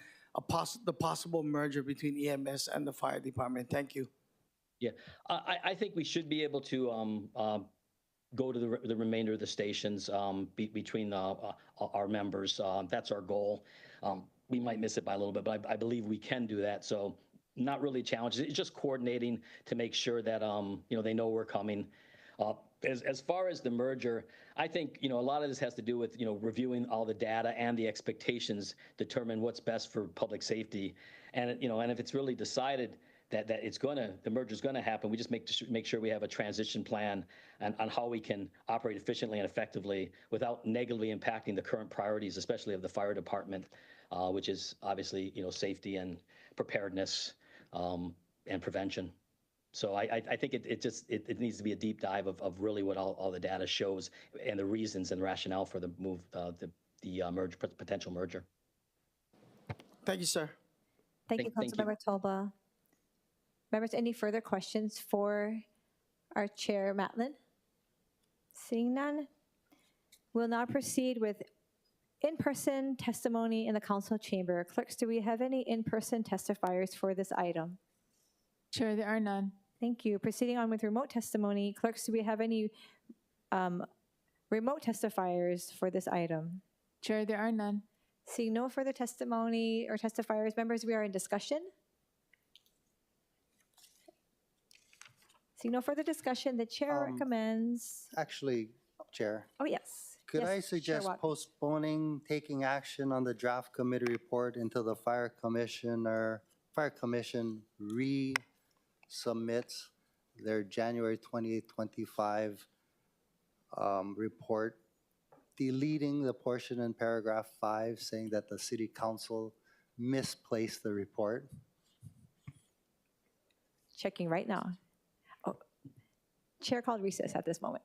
the possible merger between EMS and the fire department. Thank you. Yeah, I think we should be able to go to the remainder of the stations between our members. That's our goal. We might miss it by a little bit, but I believe we can do that. So not really challenges. It's just coordinating to make sure that they know we're coming. As far as the merger, I think a lot of this has to do with reviewing all the data and the expectations, determine what's best for public safety, and and if it's really decided that the merger is gonna happen, we just make sure we have a transition plan on how we can operate efficiently and effectively without negatively impacting the current priorities, especially of the fire department, which is obviously safety and preparedness and prevention. So I think it needs to be a deep dive of really what all the data shows and the reasons and rationale for the move, the merger, potential merger. Thank you, sir. Thank you, Councilmember Tolba. Members, any further questions for our Chair Matlin? Seeing none, we'll now proceed with in-person testimony in the council chamber. Clerks, do we have any in-person testifiers for this item? Chair, there are none. Thank you. Proceeding on with remote testimony. Clerks, do we have any remote testifiers for this item? Chair, there are none. Seeing no further testimony or testifiers, members, we are in discussion. Seeing no further discussion, the chair recommends. Actually, Chair. Oh, yes. Could Yes, I suggest Chair postponing taking action on the draft committee report until the Fire Commission resubmits their January 28, 25 report, deleting the portion in paragraph 5 saying that the City Council misplaced the report? Checking right now. Oh, Chair called recess at this moment.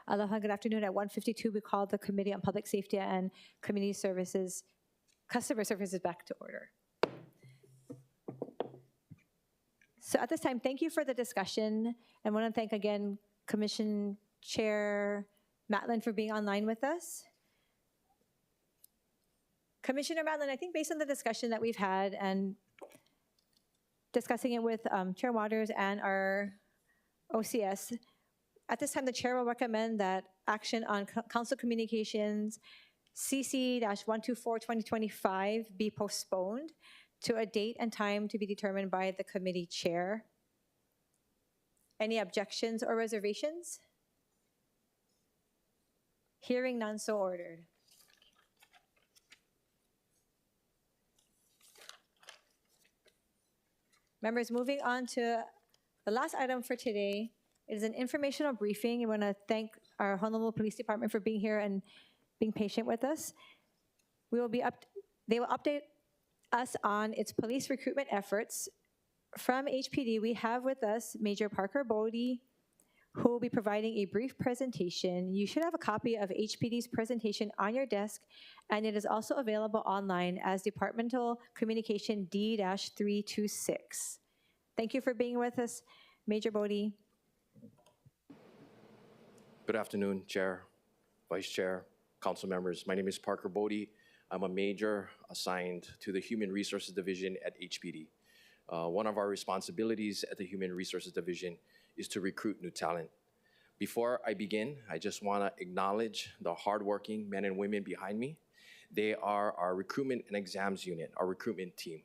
Aloha, good afternoon. At 1:52, we call the Committee on Public Safety and Community Services, Customer Services back to order. So at this time, thank you for the discussion. I want to thank again Commission Chair Matlin for being online with us. Commissioner Matlin, I think based on the discussion that we've had and discussing it with Chair Waters and our OCS, at this time, the chair will recommend that action on council communications CC-124-2025 be postponed to a date and time to be determined by the committee chair. Any objections or reservations? Hearing none, so ordered. Members, moving on to the last item for today. It is an informational briefing. I want to thank our Honolulu Police Department for being here and being patient with us. They will update us on its police recruitment efforts. From HPD, we have with us Major Parker Bodie, who will be providing a brief presentation. You should have a copy of HPD's presentation on your desk, and it is also available online as Departmental Communication D-326. Thank you for being with us, Major Bodie. Good afternoon, Chair, Vice Chair, Council members. My name is Parker Bodie. I'm a major assigned to the Human Resources Division at HPD. One of our responsibilities at the Human Resources Division is to recruit new talent. Before I begin, I just want to acknowledge the hardworking men and women behind me. They are our recruitment and exams unit, our recruitment team.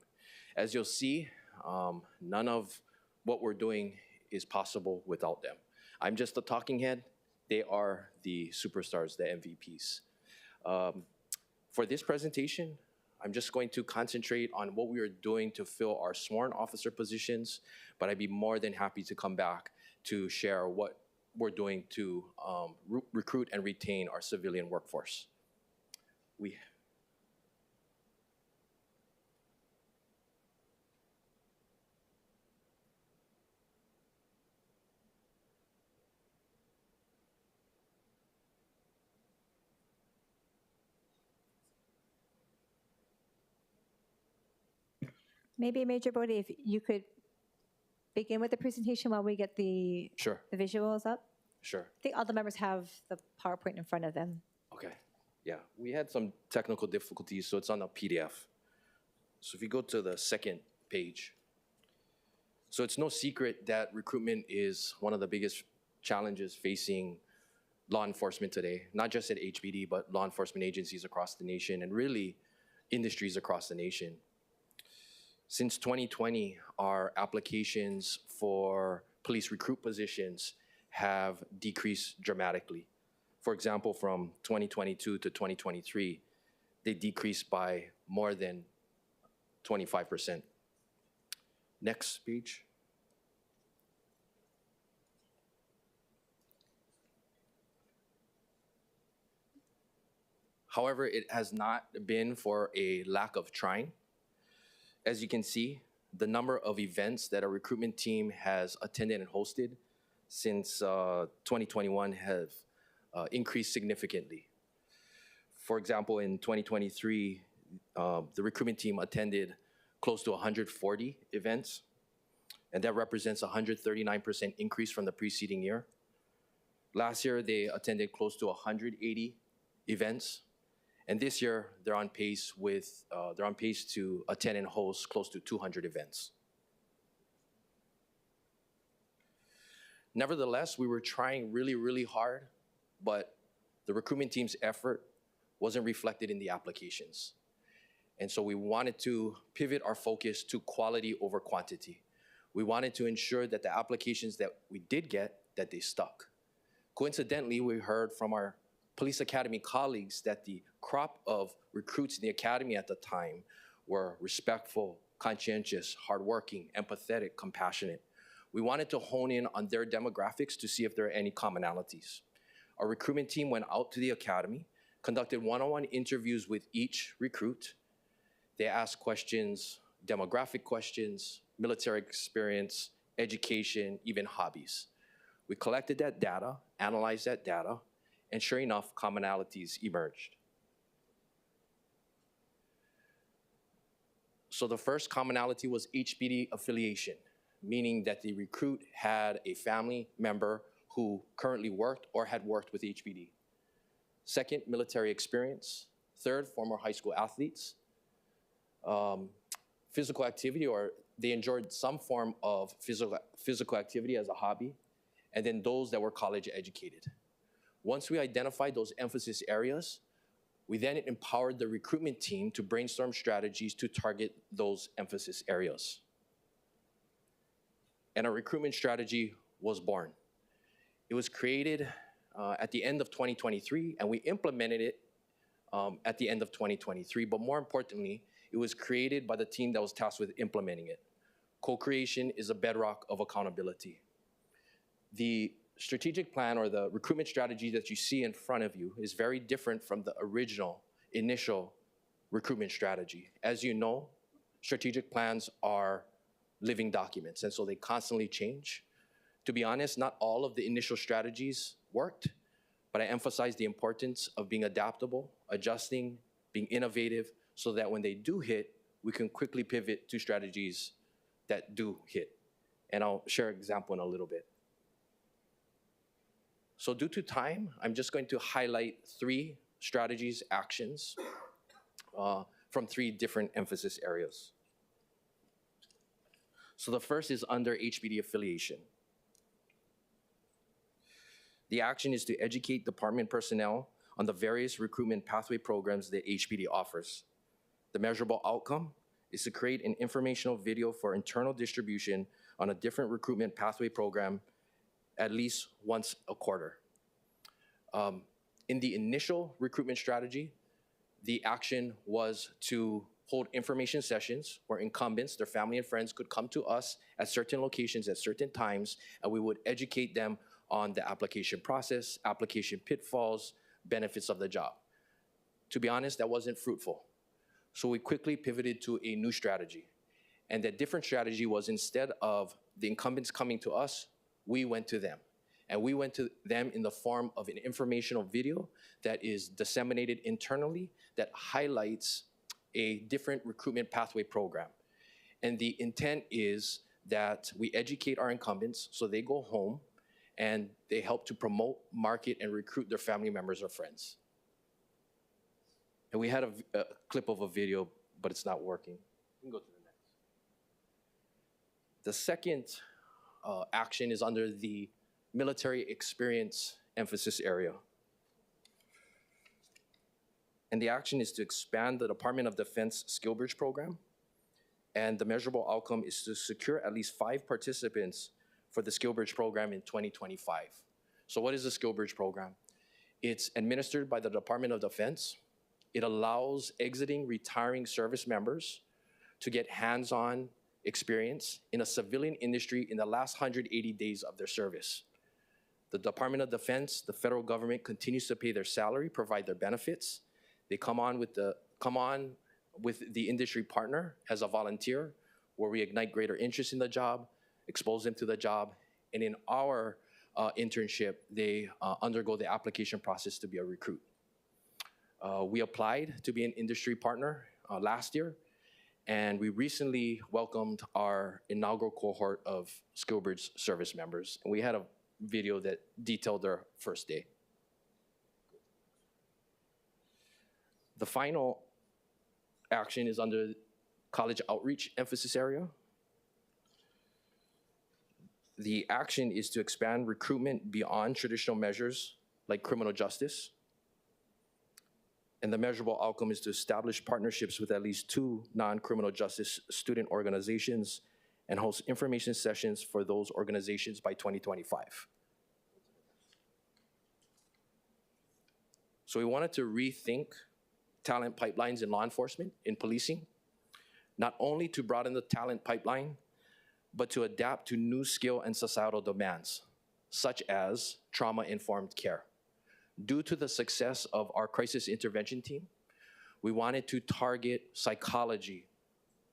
As you'll see, none of what we're doing is possible without them. I'm just a talking head. They are the superstars, the MVPs. For this presentation, I'm just going to concentrate on what we are doing to fill our sworn officer positions, but I'd be more than happy to come back to share what we're doing to recruit and retain our civilian workforce. Maybe Major Bodie, if you could begin with the presentation while we get the visuals up. Sure. I think all the members have the PowerPoint in front of them. Okay. Yeah, we had some technical difficulties, so it's on a PDF. So if you go to the second page. So it's no secret that recruitment is one of the biggest challenges facing law enforcement today, not just at HPD, but law enforcement agencies across the nation and really industries across the nation. Since 2020, our applications for police recruit positions have decreased dramatically. For example, from 2022 to 2023, they decreased by more than 25%. Next page. However, it has not been for a lack of trying. As you can see, the number of events that our recruitment team has attended and hosted since 2021 have increased significantly. For example, in 2023, the recruitment team attended close to 140 events, and that represents a 139% increase from the preceding year. Last year, they attended close to 180 events. And this year, they're on pace to attend and host close to 200 events. Nevertheless, we were trying really, really hard, but the recruitment team's effort wasn't reflected in the applications. And so we wanted to pivot our focus to quality over quantity. We wanted to ensure that the applications that we did get, that they stuck. Coincidentally, we heard from our Police Academy colleagues that the crop of recruits in the academy at the time were respectful, conscientious, hardworking, empathetic, compassionate. We wanted to hone in on their demographics to see if there are any commonalities. Our recruitment team went out to the academy, conducted one-on-one interviews with each recruit. They asked questions, demographic questions, military experience, education, even hobbies. We collected that data, analyzed that data, and sure enough, commonalities emerged. So the first commonality was HPD affiliation, meaning that the recruit had a family member who currently worked or had worked with HPD. Second, military experience. Third, former high school athletes. Physical activity, or they enjoyed some form of physical activity as a hobby. And then those that were college educated. Once we identified those emphasis areas, we then empowered the recruitment team to brainstorm strategies to target those emphasis areas. And a recruitment strategy was born. It was created at the end of 2023, and we implemented it at the end of 2023. But more importantly, it was created by the team that was tasked with implementing it. Co-creation is a bedrock of accountability. The strategic plan, or the recruitment strategy that you see in front of you, is very different from the original, initial recruitment strategy. As you know, strategic plans are living documents, and so they constantly change. To be honest, not all of the initial strategies worked, but I emphasize the importance of being adaptable, adjusting, being innovative, so that when they do hit, we can quickly pivot to strategies that do hit. And I'll share an example in a little bit. So due to time, I'm just going to highlight 3 strategies, actions from 3 different emphasis areas. So the first is under HPD affiliation. The action is to educate department personnel on the various recruitment pathway programs that HPD offers. The measurable outcome is to create an informational video for internal distribution on a different recruitment pathway program at least once a quarter. In the initial recruitment strategy, the action was to hold information sessions where incumbents, their family and friends, could come to us at certain locations at certain times, and we would educate them on the application process, application pitfalls, benefits of the job. To be honest, that wasn't fruitful. So we quickly pivoted to a new strategy. And that different strategy was, instead of the incumbents coming to us, we went to them. And we went to them in the form of an informational video that is disseminated internally that highlights a different recruitment pathway program. And the intent is that we educate our incumbents so they go home and they help to promote, market, and recruit their family members or friends. And we had a clip of a video, but it's not working. You can go to the next. The second action is under the military experience emphasis area. And the action is to expand the Department of Defense Skill Bridge program. And the measurable outcome is to secure at least 5 participants for the Skill Bridge program in 2025. So what is the Skill Bridge program? It's administered by the Department of Defense. It allows exiting, retiring service members to get hands-on experience in a civilian industry in the last 180 days of their service. The Department of Defense, the federal government, continues to pay their salary, provide their benefits. They come on with the industry partner as a volunteer, where we ignite greater interest in the job, expose them to the job, and in our internship, they undergo the application process to be a recruit. We applied to be an industry partner last year, and we recently welcomed our inaugural cohort of SkillBridge service members, and we had a video that detailed their first day. The final action is under college outreach emphasis area. The action is to expand recruitment beyond traditional measures like criminal justice. And the measurable outcome is to establish partnerships with at least 2 non-criminal justice student organizations and host information sessions for those organizations by 2025. So we wanted to rethink talent pipelines in law enforcement, in policing, not only to broaden the talent pipeline, but to adapt to new skill and societal demands, such as trauma-informed care. Due to the success of our crisis intervention team, we wanted to target psychology,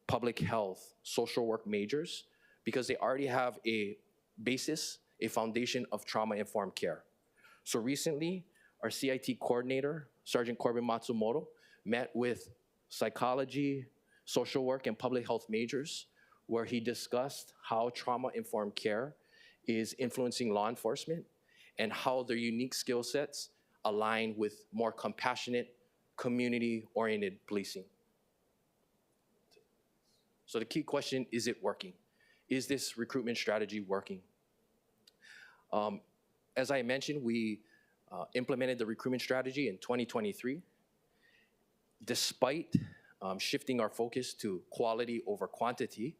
public health, social work majors, because they already have a basis, a foundation of trauma-informed care. So recently, our CIT coordinator, Sergeant Corbin Matsumoto, met with psychology, social work, and public health majors, where he discussed how trauma-informed care is influencing law enforcement and how their unique skill sets align with more compassionate, community-oriented policing. So the key question, is it working? Is this recruitment strategy working? As I mentioned, we implemented the recruitment strategy in 2023. Despite shifting our focus to quality over quantity,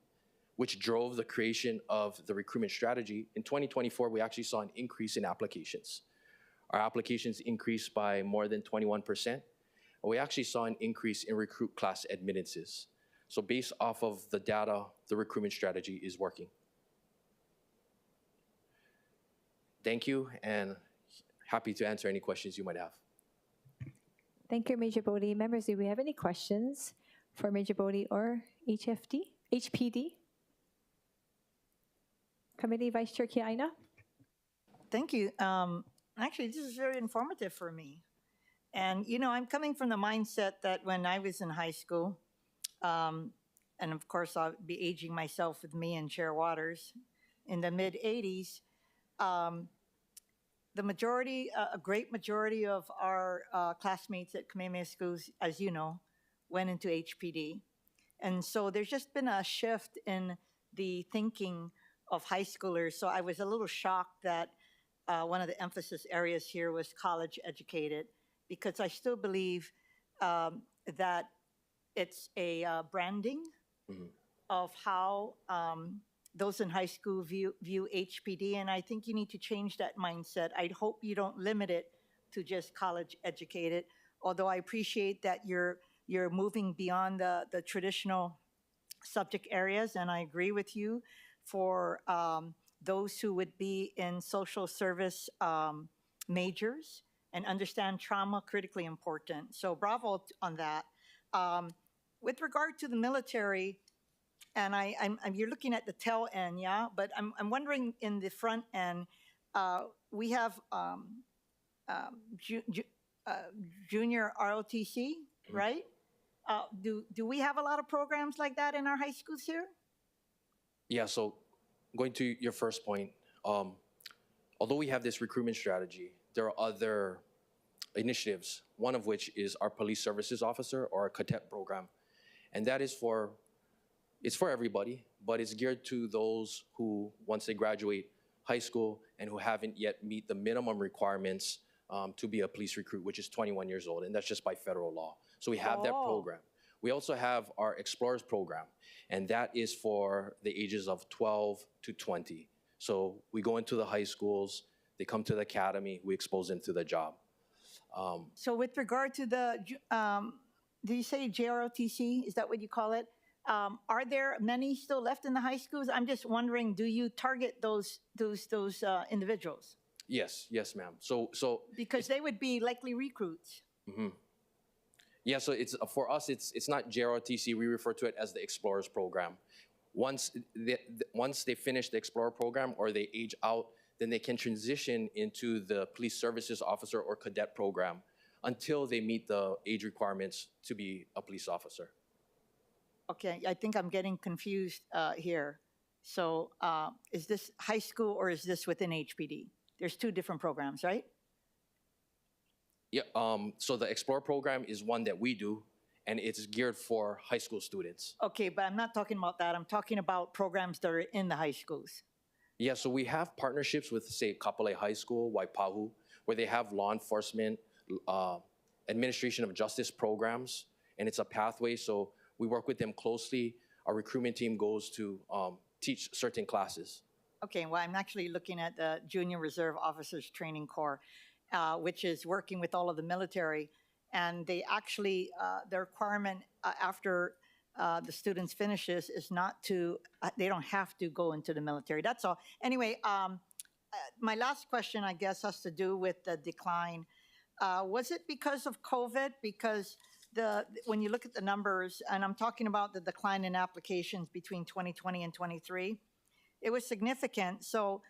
which drove the creation of the recruitment strategy, in 2024, we actually saw an increase in applications. Our applications increased by more than 21%. And we actually saw an increase in recruit class admittances. So based off of the data, the recruitment strategy is working. Thank you, and happy to answer any questions you might have. Thank you, Major Bodie. Members, do we have any questions for Major Bodie or HPD? Committee Vice Chair Kiaina? Thank you. Actually, this is very informative for me. And, you know, I'm coming from the mindset that when I was in high school, and of course I'll be aging myself with me and Chair Waters, in the mid-'80s, the majority, a great majority of our classmates at Kamehameha schools, as you know, went into HPD. And so there's just been a shift in the thinking of high schoolers. So I was a little shocked that one of the emphasis areas here was college educated, because I still believe that it's a branding of how those in high school view HPD, and I think you need to change that mindset. I hope you don't limit it to just college educated, although I appreciate that you're moving beyond the traditional subject areas, and I agree with you for those who would be in social service majors and understand trauma, critically important. So bravo on that. With regard to the military, and you're looking at the tail end, yeah? But I'm wondering in the front end, we have junior ROTC, right? Do we have a lot of programs like that in our high schools here? Yeah, so going to your first point, although we have this recruitment strategy, there are other initiatives, one of which is our police services officer or our cadet program. And that is it's for everybody, but it's geared to those who, once they graduate high school and who haven't yet meet the minimum requirements to be a police recruit, which is 21 years old, and that's just by federal law. So we have that program. We also have our Explorers program, and that is for the ages of 12 to 20. So we go into the high schools, they come to the academy, we expose them to the job. So with regard to the, do you say JROTC? Is that what you call it? Are there many still left in the high schools? I'm just wondering, do you target those individuals? Yes, ma'am. So because they would be likely recruits. Mm-hmm. Yeah, so it's for us, it's not JROTC. We refer to it as the Explorers program. Once they finish the Explorer program or they age out, then they can transition into the police services officer or cadet program until they meet the age requirements to be a police officer. Okay, I think I'm getting confused here. So is this high school or is this within HPD? There's two different programs, right? Yeah, so the Explorer program is one that we do, and it's geared for high school students. Okay, but I'm not talking about that. I'm talking about programs that are in the high schools. Yeah, so we have partnerships with, say, Kapolei High School, Waipahu, where they have law enforcement, administration of justice programs, and it's a pathway. So we work with them closely. Our recruitment team goes to teach certain classes. Okay, well, I'm actually looking at the Junior Reserve Officers Training Corps, which is working with all of the military. And they actually, the requirement after the students finishes is not to, they don't have to go into the military. That's all. Anyway, my last question, I guess, has to do with the decline. Was it because of COVID? Because when you look at the numbers, and I'm talking about the decline in applications between 2020 and 23, it was significant. So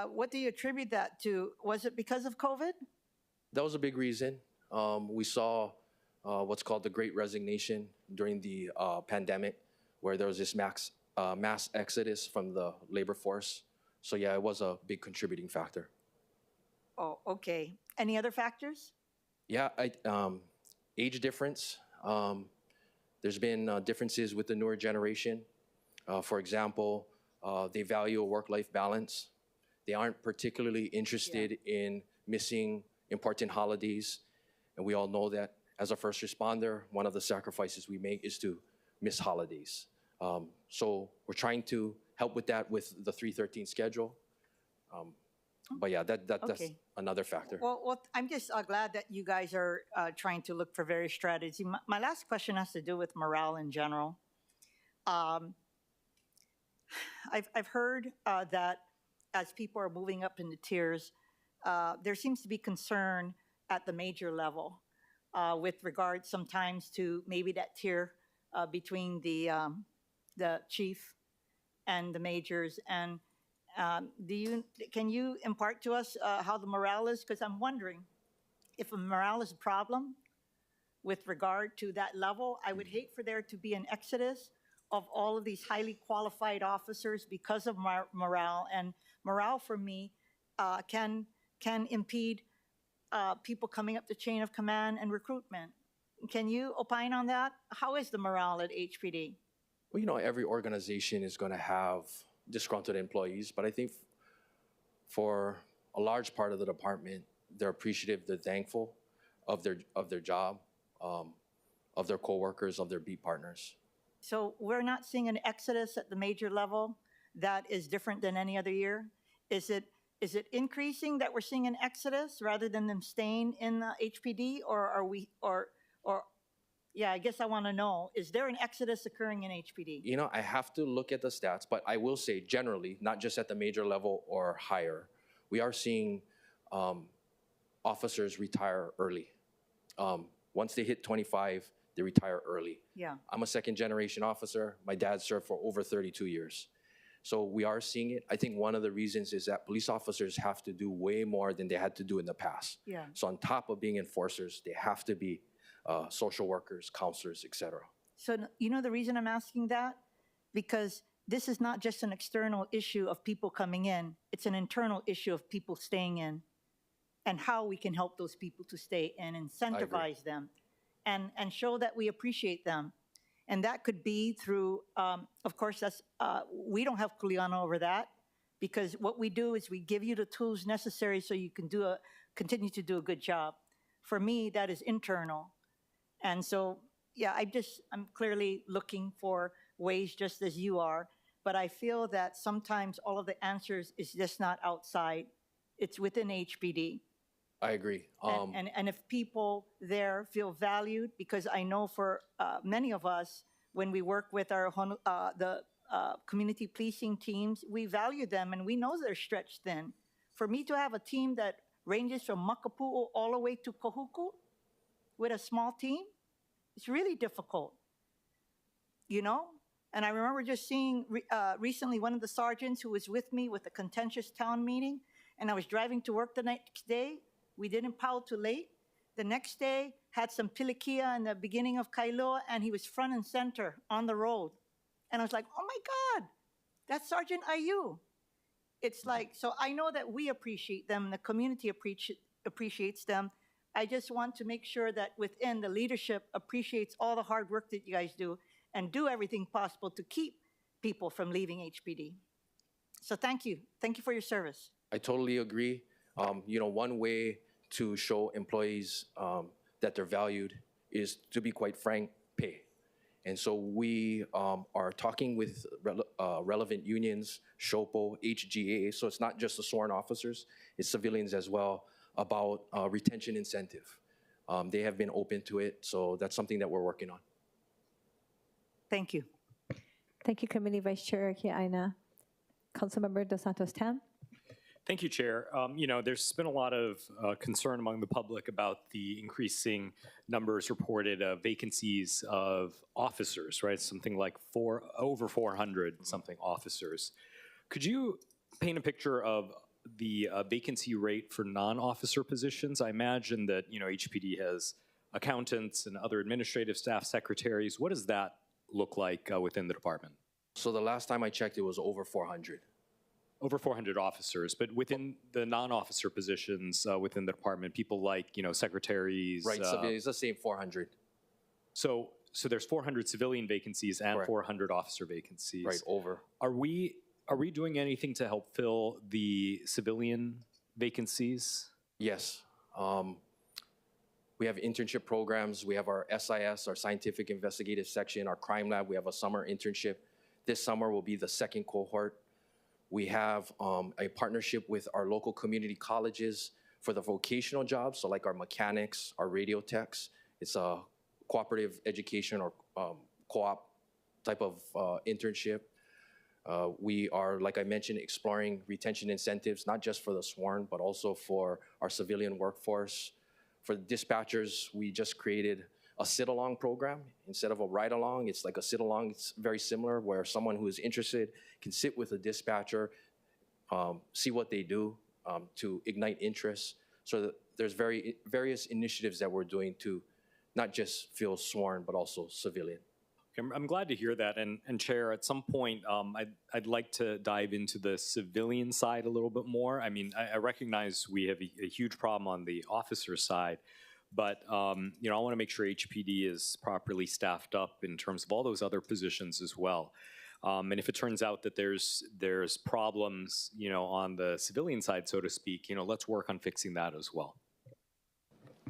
what do you attribute that to? Was it because of COVID? That was a big reason. We saw what's called the Great Resignation during the pandemic, where there was this mass exodus from the labor force. So yeah, it was a big contributing factor. Oh, okay. Any other factors? Yeah, age difference. There's been differences with the newer generation. For example, they value a work-life balance. They aren't particularly interested in missing important holidays. And we all know that as a first responder, one of the sacrifices we make is to miss holidays. So we're trying to help with that with the 313 schedule. But yeah, that's another factor. Well, I'm just glad that you guys are trying to look for various strategies. My last question has to do with morale in general. I've heard that as people are moving up in the tiers, there seems to be concern at the major level with regard sometimes to maybe that tier between the chief and the majors. And can you impart to us how the morale is? Because I'm wondering if a morale is a problem with regard to that level. I would hate for there to be an exodus of all of these highly qualified officers because of morale. And morale for me can impede people coming up the chain of command and recruitment. Can you opine on that? How is the morale at HPD? Well, you know, every organization is going to have disgruntled employees, but I think for a large part of the department, they're appreciative, they're thankful of their job, of their coworkers, of their beat partners. So we're not seeing an exodus at the major level that is different than any other year? Is it increasing that we're seeing an exodus rather than them staying in the HPD, or are we, or yeah, I guess I want to know, is there an exodus occurring in HPD? You know, I have to look at the stats, but I will say generally, not just at the major level or higher, we are seeing officers retire early. Once they hit 25, they retire early. Yeah. I'm a second generation officer. My dad served for over 32 years. So we are seeing it. I think one of the reasons is that police officers have to do way more than they had to do in the past. Yeah. So on top of being enforcers, they have to be social workers, counselors, etc. So you know the reason I'm asking that? Because this is not just an external issue of people coming in. It's an internal issue of people staying in and how we can help those people to stay in, incentivize them, and show that we appreciate them. And that could be through, of course, that's we don't have kuleana over that, because what we do is we give you the tools necessary so you can continue to do a good job. For me, that is internal. And so, yeah, I'm clearly looking for ways just as you are, but I feel that sometimes all of the answers is just not outside. It's within HPD. I agree. And if people there feel valued, because I know for many of us, when we work with our community policing teams, we value them and we know they're stretched thin. For me to have a team that ranges from Makapu'u all the way to Kahuku with a small team, it's really difficult, you know? And I remember just seeing recently one of the sergeants who was with me with a contentious town meeting, and I was driving to work the next day. We didn't pow too late. The next day, had some pilikia in the beginning of Kailua, and he was front and center on the road. And I was like, oh my God, that's Sergeant Ayu. It's like, so I know that we appreciate them, the community appreciates them. I just want to make sure that within the leadership appreciates all the hard work that you guys do and do everything possible to keep people from leaving HPD. So thank you. Thank you for your service. I totally agree. You know, one way to show employees that they're valued is, to be quite frank, pay. And so we are talking with relevant unions, SHOPO, HGA, so it's not just the sworn officers, it's civilians as well, about retention incentive. They have been open to it, so that's something that we're working on. Thank you. Thank you, Committee Vice Chair Kiaina. Councilmember Dos Santos Tam. Thank you, Chair. You know, there's been a lot of concern among the public about the increasing numbers reported of vacancies of officers, right? Something like over 400 something officers. Could you paint a picture of the vacancy rate for non-officer positions? I imagine that, HPD has accountants and other administrative staff, secretaries. What does that look like within the department? So the last time I checked, it was over 400. Over 400 officers, but within the non-officer positions within the department, people like, secretaries. Right, so it's the same 400. So there's 400 civilian vacancies and Correct. 400 officer vacancies. Right, over. Are we doing anything to help fill the civilian vacancies? Yes. We have internship programs. We have our SIS, our Scientific Investigative Section, our crime lab. We have a summer internship. This summer will be the second cohort. We have a partnership with our local community colleges for the vocational jobs, so like our mechanics, our radio techs. It's a cooperative education or co-op type of internship. We are, like I mentioned, exploring retention incentives, not just for the sworn, but also for our civilian workforce. For dispatchers, we just created a sit-along program. Instead of a ride-along, it's like a sit-along. It's very similar, where someone who is interested can sit with a dispatcher, see what they do to ignite interest. So that there's various initiatives that we're doing to not just feel sworn, but also civilian. I'm glad to hear that. And Chair, at some point, I'd like to dive into the civilian side a little bit more. I mean, I recognize we have a huge problem on the officer side, but I want to make sure HPD is properly staffed up in terms of all those other positions as well. And if it turns out that there's problems, on the civilian side, so to speak, let's work on fixing that as well.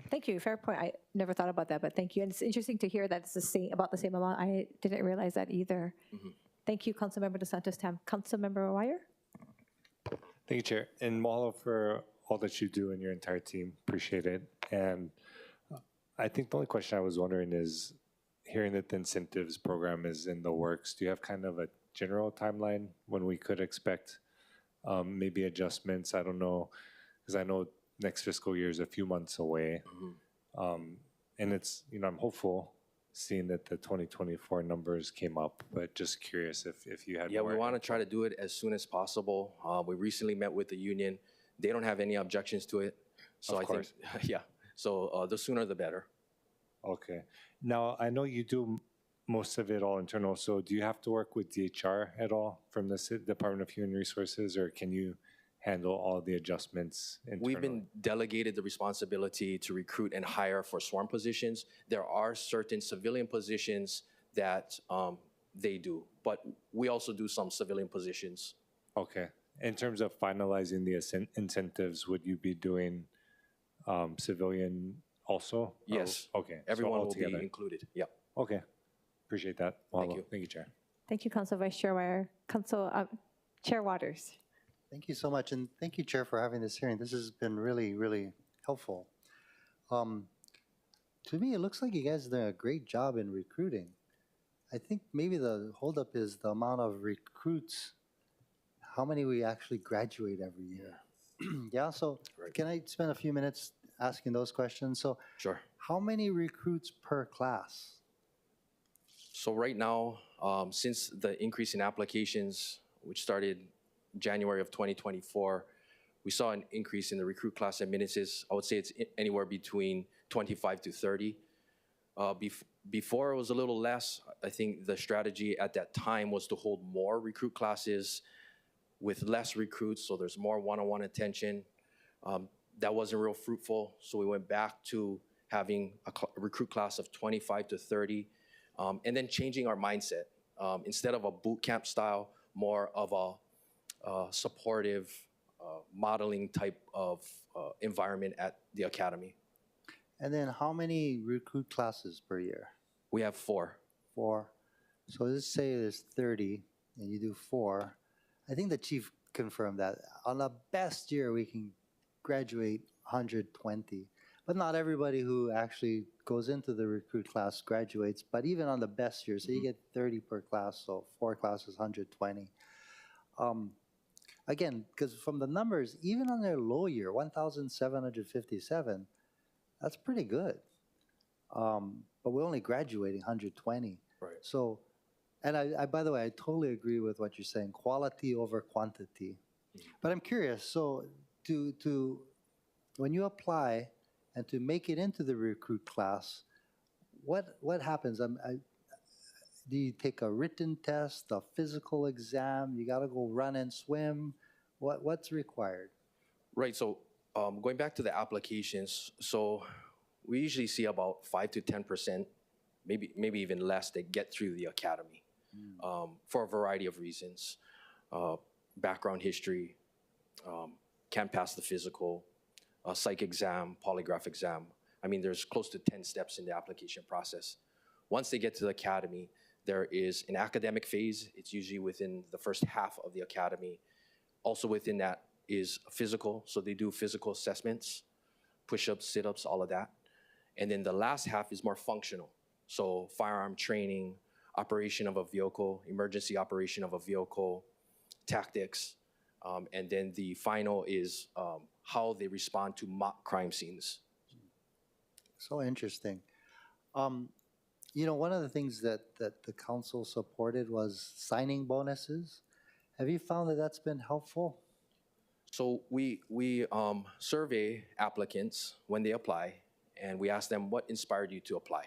Thank you. Fair point. I never thought about that, but thank you. And it's interesting to hear that it's about the same amount. I didn't realize that either. Mm-hmm. Thank you, Councilmember DeSantis Tam. Councilmember Wire? Thank you, Chair. And mahalo for all that you do and your entire team. Appreciate it. And I think the only question I was wondering is, hearing that the incentives program is in the works, do you have kind of a general timeline when we could expect maybe adjustments? I don't know, because I know next fiscal year is a few months away. Mm-hmm. And it's, I'm hopeful seeing that the 2024 numbers came up, but just curious if you had more. We want to try to do it as soon as possible. We recently met with the union. They don't have any objections to it. So I think, so the sooner the better. Okay. Now, I know you do most of it all internal, so do you have to work with DHR at all from the Department of Human Resources, or can you handle all the adjustments internally? We've been delegated the responsibility to recruit and hire for sworn positions. There are certain civilian positions that they do, but we also do some civilian positions. Okay. In terms of finalizing the incentives, would you be doing civilian also? Yes. Oh, okay. Everyone will be included. Yeah. Okay. Appreciate that. Thank you. Thank you, Chair. Thank you, Council Vice Chair Wire. Chair Waters. Thank you so much, and thank you, Chair, for having this hearing. This has been really, really helpful. To me, it looks like you guys did a great job in recruiting. I think maybe the holdup is the amount of recruits, how many we actually graduate every year. Yeah, so can I spend a few minutes asking those questions? So, sure. How many recruits per class? So right now, since the increase in applications, which started January of 2024, we saw an increase in the recruit class admittances. I would say it's anywhere between 25 to 30. Before it was a little less. I think the strategy at that time was to hold more recruit classes with less recruits, so there's more one-on-one attention. That wasn't real fruitful, so we went back to having a recruit class of 25 to 30, and then changing our mindset. Instead of a boot camp style, more of a supportive, modeling type of environment at the academy. And then how many recruit classes per year? We have 4. 4. So let's say there's 30 and you do 4. I think the chief confirmed that on the best year we can graduate 120. But not everybody who actually goes into the recruit class graduates. But even on the best year, so you get 30 per class, so 4 classes, 120. Again, because from the numbers, even on their low year, 1,757, that's pretty good. But we're only graduating 120. Right. So, and I, by the way, I totally agree with what you're saying, quality over quantity. But I'm curious, so when you apply and to make it into the recruit class, what happens? Do you take a written test, a physical exam? You got to go run and swim? What's required? Right, so going back to the applications, so we usually see about 5 to 10%, maybe even less, that get through the academy for a variety of reasons. Background history, can't pass the physical, psych exam, polygraph exam. I mean, there's close to 10 steps in the application process. Once they get to the academy, there is an academic phase. It's usually within the first half of the academy. Also within that is physical, so they do physical assessments, push-ups, sit-ups, all of that. And then the last half is more functional. So firearm training, operation of a vehicle, emergency operation of a vehicle, tactics. And then the final is how they respond to mock crime scenes. So interesting. You know, one of the things that the council supported was signing bonuses. Have you found that that's been helpful? So we survey applicants when they apply, and we ask them what inspired you to apply.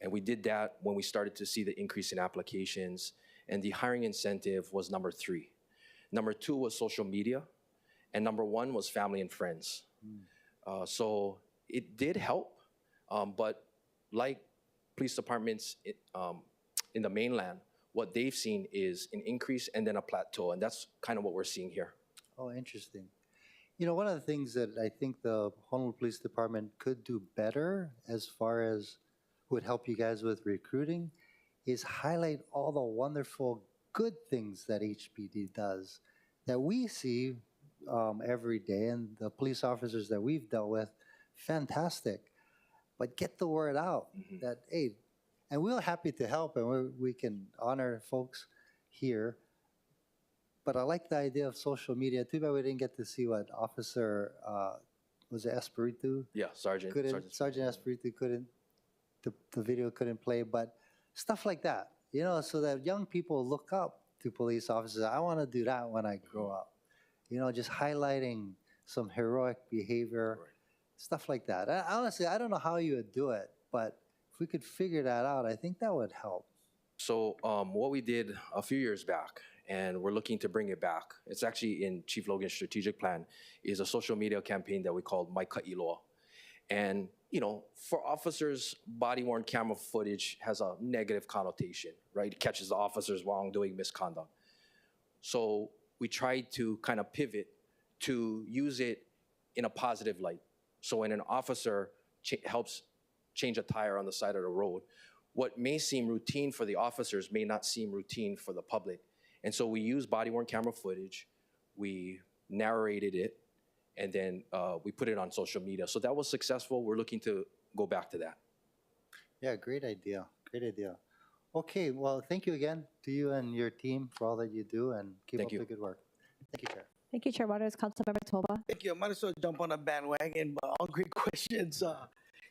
And we did that when we started to see the increase in applications, and the hiring incentive was number 3. Number 2 was social media, and number 1 was family and friends. So it did help, but like police departments in the mainland, what they've seen is an increase and then a plateau, and that's kind of what we're seeing here. Oh, interesting. You know, one of the things that I think the Honolulu Police Department could do better as far as would help you guys with recruiting is highlight all the wonderful good things that HPD does that we see every day, and the police officers that we've dealt with, fantastic. But get the word out that, hey, and we're happy to help, and we can honor folks here. But I like the idea of social media. Too bad we didn't get to see what Officer, was it Espiritu? Yeah, Sergeant. Sergeant Espiritu couldn't, the video couldn't play, but stuff like that, you know, so that young people look up to police officers. I want to do that when I grow up. You know, just highlighting some heroic behavior, stuff like that. Honestly, I don't know how you would do it, but if we could figure that out, I think that would help. So what we did a few years back, and we're looking to bring it back, it's actually in Chief Logan's strategic plan, is a social media campaign that we called My Ka'iloa. And, you know, for officers, body-worn camera footage has a negative connotation, right? It catches the officers wrongdoing, misconduct. So we tried to kind of pivot to use it in a positive light. So when an officer helps change a tire on the side of the road, what may seem routine for the officers may not seem routine for the public. And so we used body-worn camera footage, we narrated it, and then we put it on social media. So that was successful. We're looking to go back to that. Yeah, great idea. Great idea. Okay, well, thank you again to you and your team for all that you do, and keep up the good work. Thank you, Chair. Thank you, Chair Waters. Councilmember Toba. Thank you. I might as well jump on a bandwagon, but all great questions.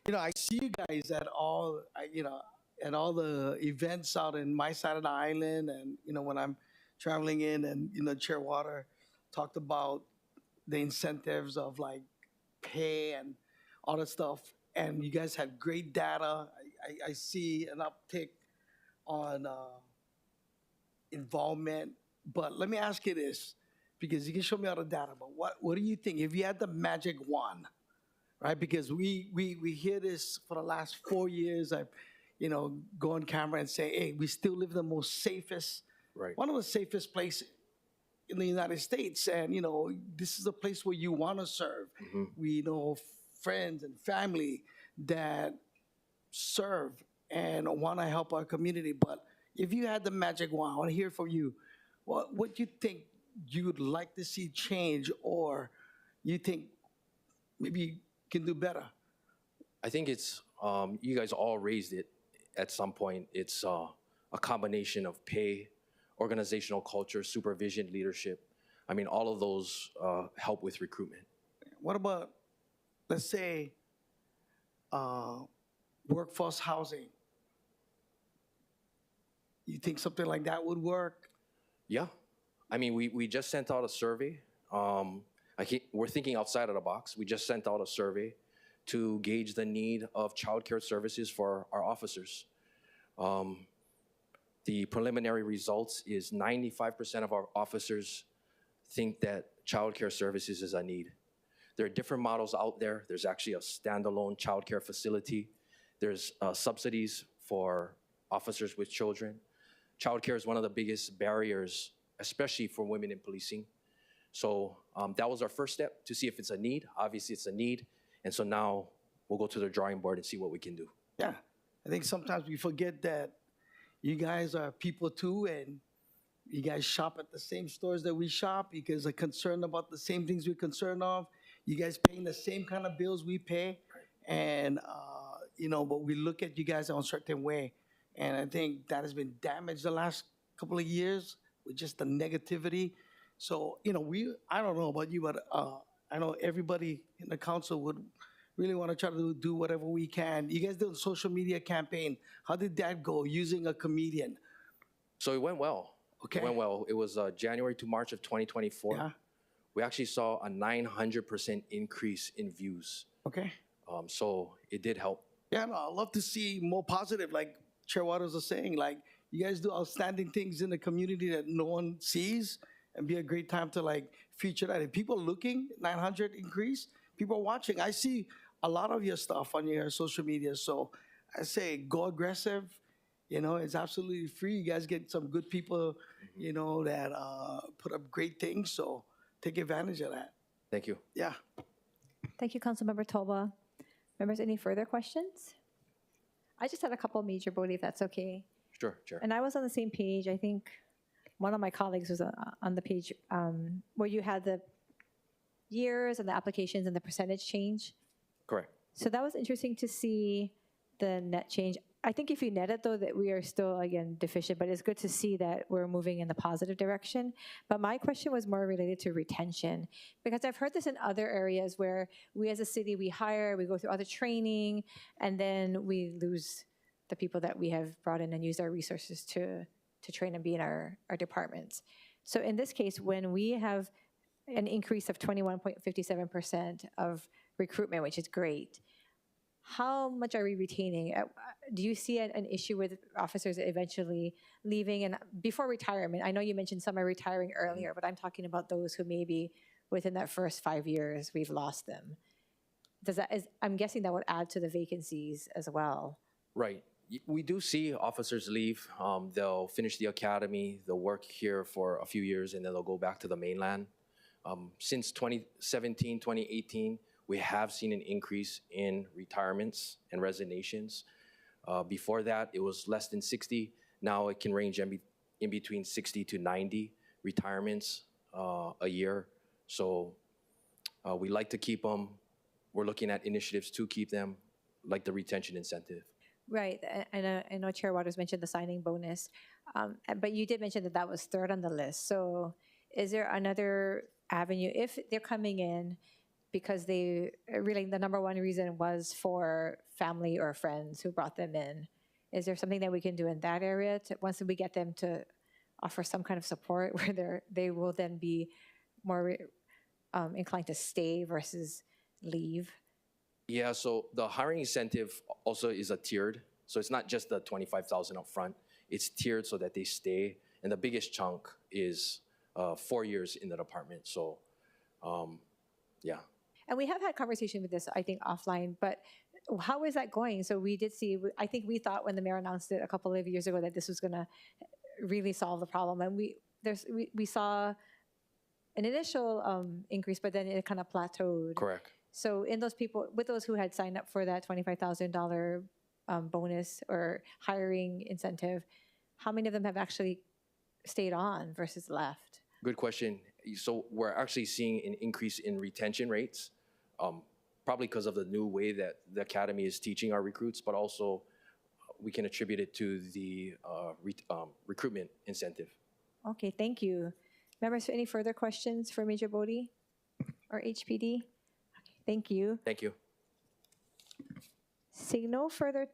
You know, I see you guys at all, you know, at all the events out in my side of the island, and you know, when I'm traveling in, and you know, Chair Water talked about the incentives of like pay and all that stuff, and you guys had great data. I see an uptick on involvement, but let me ask you this, because you can show me all the data, but what do you think if you had the magic wand, right? Because we hear this for the last 4 years. I've, you know, go on camera and say, hey, we still live in the most safest, one of the safest places in the United States. And, you know, this is a place where you want to serve. We know friends and family that serve and want to help our community. But if you had the magic wand, I want to hear from you. What do you think you would like to see change, or you think maybe you can do better? I think it's, you guys all raised it at some point. It's a combination of pay, organizational culture, supervision, leadership. I mean, all of those help with recruitment. What about, let's say, workforce housing? You think something like that would work? Yeah. I mean, we just sent out a survey We're thinking outside of the box. We just sent out a survey to gauge the need of childcare services for our officers. The preliminary results is 95% of our officers think that childcare services is a need. There are different models out there. There's actually a standalone childcare facility. There's subsidies for officers with children. Childcare is one of the biggest barriers, especially for women in policing. So that was our first step to see if it's a need. Obviously, it's a need. And so now we'll go to the drawing board and see what we can do. Yeah, I think sometimes we forget that you guys are people too, and you guys shop at the same stores that we shop. You guys are concerned about the same things we're concerned of. You guys paying the same kind of bills we pay. And, but we look at you guys in a certain way. And I think that has been damaged the last couple of years with just the negativity. So, I don't know about you, but I know everybody in the council would really want to try to do whatever we can. You guys did a social media campaign. How did that go using a comedian? So it went well. Okay. It went well. It was January to March of 2024. Yeah. We actually saw a 900% increase in views. Okay. So it did help. Yeah, no, I'd love to see more positive, like Chair Waters was saying. Like, you guys do outstanding things in the community that no one sees, and be a great time to feature that. If people are looking, 900 increase, people are watching. I see a lot of your stuff on your social media. So I say go aggressive. It's absolutely free. You guys get some good people, that put up great things. So take advantage of that. Thank you. Yeah. Thank you, Councilmember Tolba. Members, any further questions? I just had a couple major, Bodie, if that's okay. Sure, Chair. And I was on the same page. I think one of my colleagues was on the page where you had the years and the applications and the percentage change. Correct. So that was interesting to see the net change. I think if you net it, though, that we are still, again, deficient, but it's good to see that we're moving in the positive direction. But my question was more related to retention, because I've heard this in other areas where we as a city, we hire, we go through all the training, and then we lose the people that we have brought in and used our resources to train and be in our departments. So in this case, when we have an increase of 21.57% of recruitment, which is great, how much are we retaining? Do you see an issue with officers eventually leaving and before retirement? I know you mentioned some are retiring earlier, but I'm talking about those who maybe within that first 5 years we've lost them. I'm guessing that would add to the vacancies as well. Right. We do see officers leave. They'll finish the academy, they'll work here for a few years, and then they'll go back to the mainland. Since 2017, 2018, we have seen an increase in retirements and resignations. Before that, it was less than 60. Now it can range in between 60 to 90 retirements a year. So we like to keep them. We're looking at initiatives to keep them, like the retention incentive. Right, and I know Chair Waters mentioned the signing bonus, but you did mention that that was third on the list. So is there another avenue, if they're coming in because they really, the number one reason was for family or friends who brought them in, is there something that we can do in that area once we get them to offer some kind of support where they will then be more inclined to stay versus leave? Yeah, so the hiring incentive also is a tiered. So it's not just the $25,000 up front. It's tiered so that they stay. And the biggest chunk is 4 years in the department. So, yeah. And we have had conversation with this, I think, offline, but how is that going? So we did see, I think we thought when the mayor announced it a couple of years ago that this was going to really solve the problem. And we saw an initial increase, but then it kind of plateaued. Correct. So in those people, with those who had signed up for that $25,000 bonus or hiring incentive, how many of them have actually stayed on versus left? Good question. So we're actually seeing an increase in retention rates, probably because of the new way that the academy is teaching our recruits, but also we can attribute it to the recruitment incentive. Okay, thank you. Members, any further questions for Major Bodie or HPD? Okay, thank you. Thank you. Seeing no further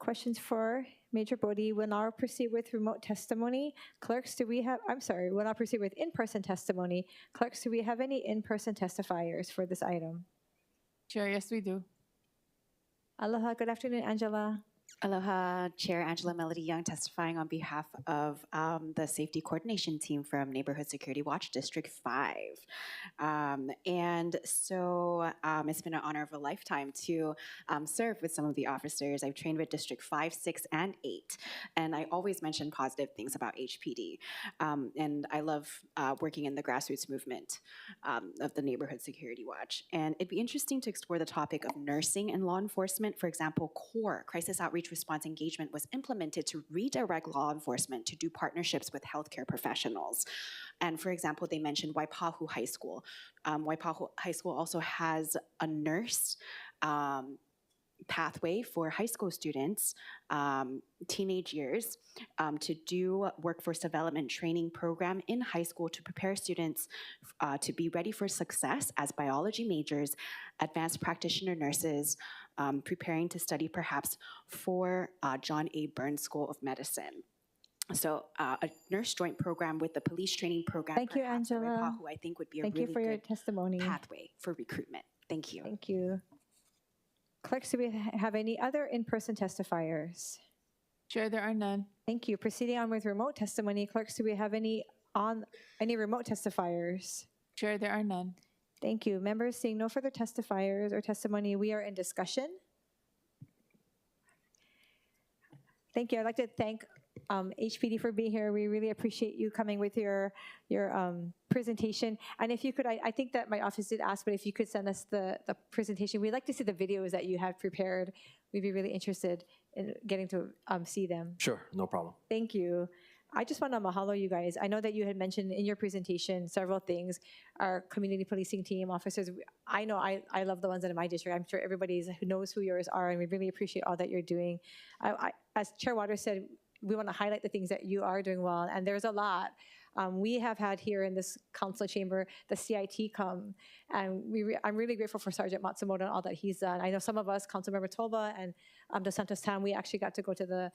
questions for Major Bodie. We'll now proceed with remote testimony. Clerks, do we have, I'm sorry, we'll now proceed with in-person testimony. Clerks, do we have any in-person testifiers for this item? Chair, yes, we do. Aloha, good afternoon, Angela. Aloha, Chair Angela Melody Young, testifying on behalf of the safety coordination team from Neighborhood Security Watch District 5. And so it's been an honor of a lifetime to serve with some of the officers. I've trained with District 5, 6, and 8, and I always mention positive things about HPD. And I love working in the grassroots movement of the Neighborhood Security Watch. And it'd be interesting to explore the topic of nursing and law enforcement. For example, CORE, Crisis Outreach Response Engagement, was implemented to redirect law enforcement to do partnerships with healthcare professionals. And for example, they mentioned Waipahu High School. Waipahu High School also has a nurse pathway for high school students, teenage years, to do workforce development training program in high school to prepare students to be ready for success as biology majors, advanced practitioner nurses, preparing to study perhaps for John A. Burns School of Medicine. So a nurse joint program with the police training program. Thank you, Angela. I think would be a Thank really you for your good testimony. pathway for recruitment. Thank you. Thank you. Clerks, do we have any other in-person testifiers? Chair, there are none. Thank you. Proceeding on with remote testimony. Clerks, do we have any remote testifiers? Chair, there are none. Thank you. Members, seeing no further testifiers or testimony, we are in discussion. Thank you. I'd like to thank HPD for being here. We really appreciate you coming with your presentation. And if you could, I think that my office did ask, but if you could send us the presentation, we'd like to see the videos that you have prepared. We'd be really interested in getting to see them. Sure, no problem. Thank you. I just want to mahalo you guys. I know that you had mentioned in your presentation several things. Our community policing team, officers, I know I love the ones in my district. I'm sure everybody who knows who yours are, and we really appreciate all that you're doing. As Chair Waters said, we want to highlight the things that you are doing well, and there's a lot. We have had here in this council chamber the CIT come, and I'm really grateful for Sergeant Matsumoto and all that he's done. I know some of us, Councilmember Toba and Dos Santos Town, we actually got to go to the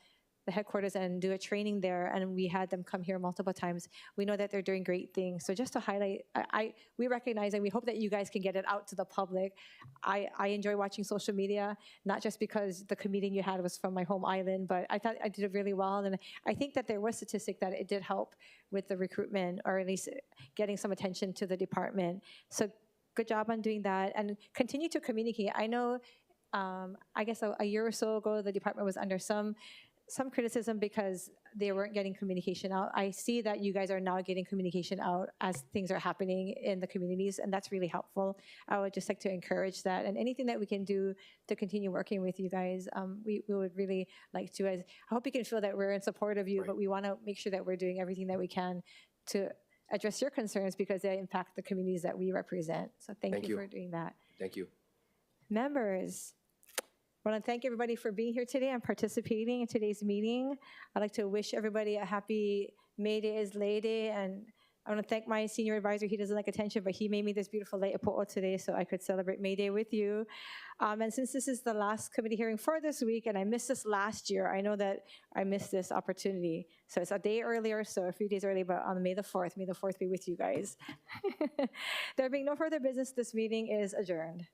headquarters and do a training there, and we had them come here multiple times. We know that they're doing great things. So just to highlight, we recognize and we hope that you guys can get it out to the public. I enjoy watching social media, not just because the comedian you had was from my home island, but I thought I did it really well. And I think that there was statistic that it did help with the recruitment, or at least getting some attention to the department. So good job on doing that, and continue to communicate. I know, I guess a year or so ago, the department was under some criticism because they weren't getting communication out. I see that you guys are now getting communication out as things are happening in the communities, and that's really helpful. I would just like to encourage that, and anything that we can do to continue working with you guys, we would really like to. I hope you can feel that we're in support of you, but we want to make sure that we're doing everything that we can to address your concerns because they impact the communities that we represent. So thank you for doing that. Thank you. Members, I want to thank everybody for being here today and participating in today's meeting. I'd like to wish everybody a happy May Day is Lay Day, and I want to thank my senior advisor. He doesn't like attention, but he made me this beautiful le'epo'o today so I could celebrate May Day with you. And since this is the last committee hearing for this week, and I missed this last year, I know that I missed this opportunity. So it's a day earlier, so a few days early, but on May the 4th be with you guys. There being no further business, this meeting is adjourned.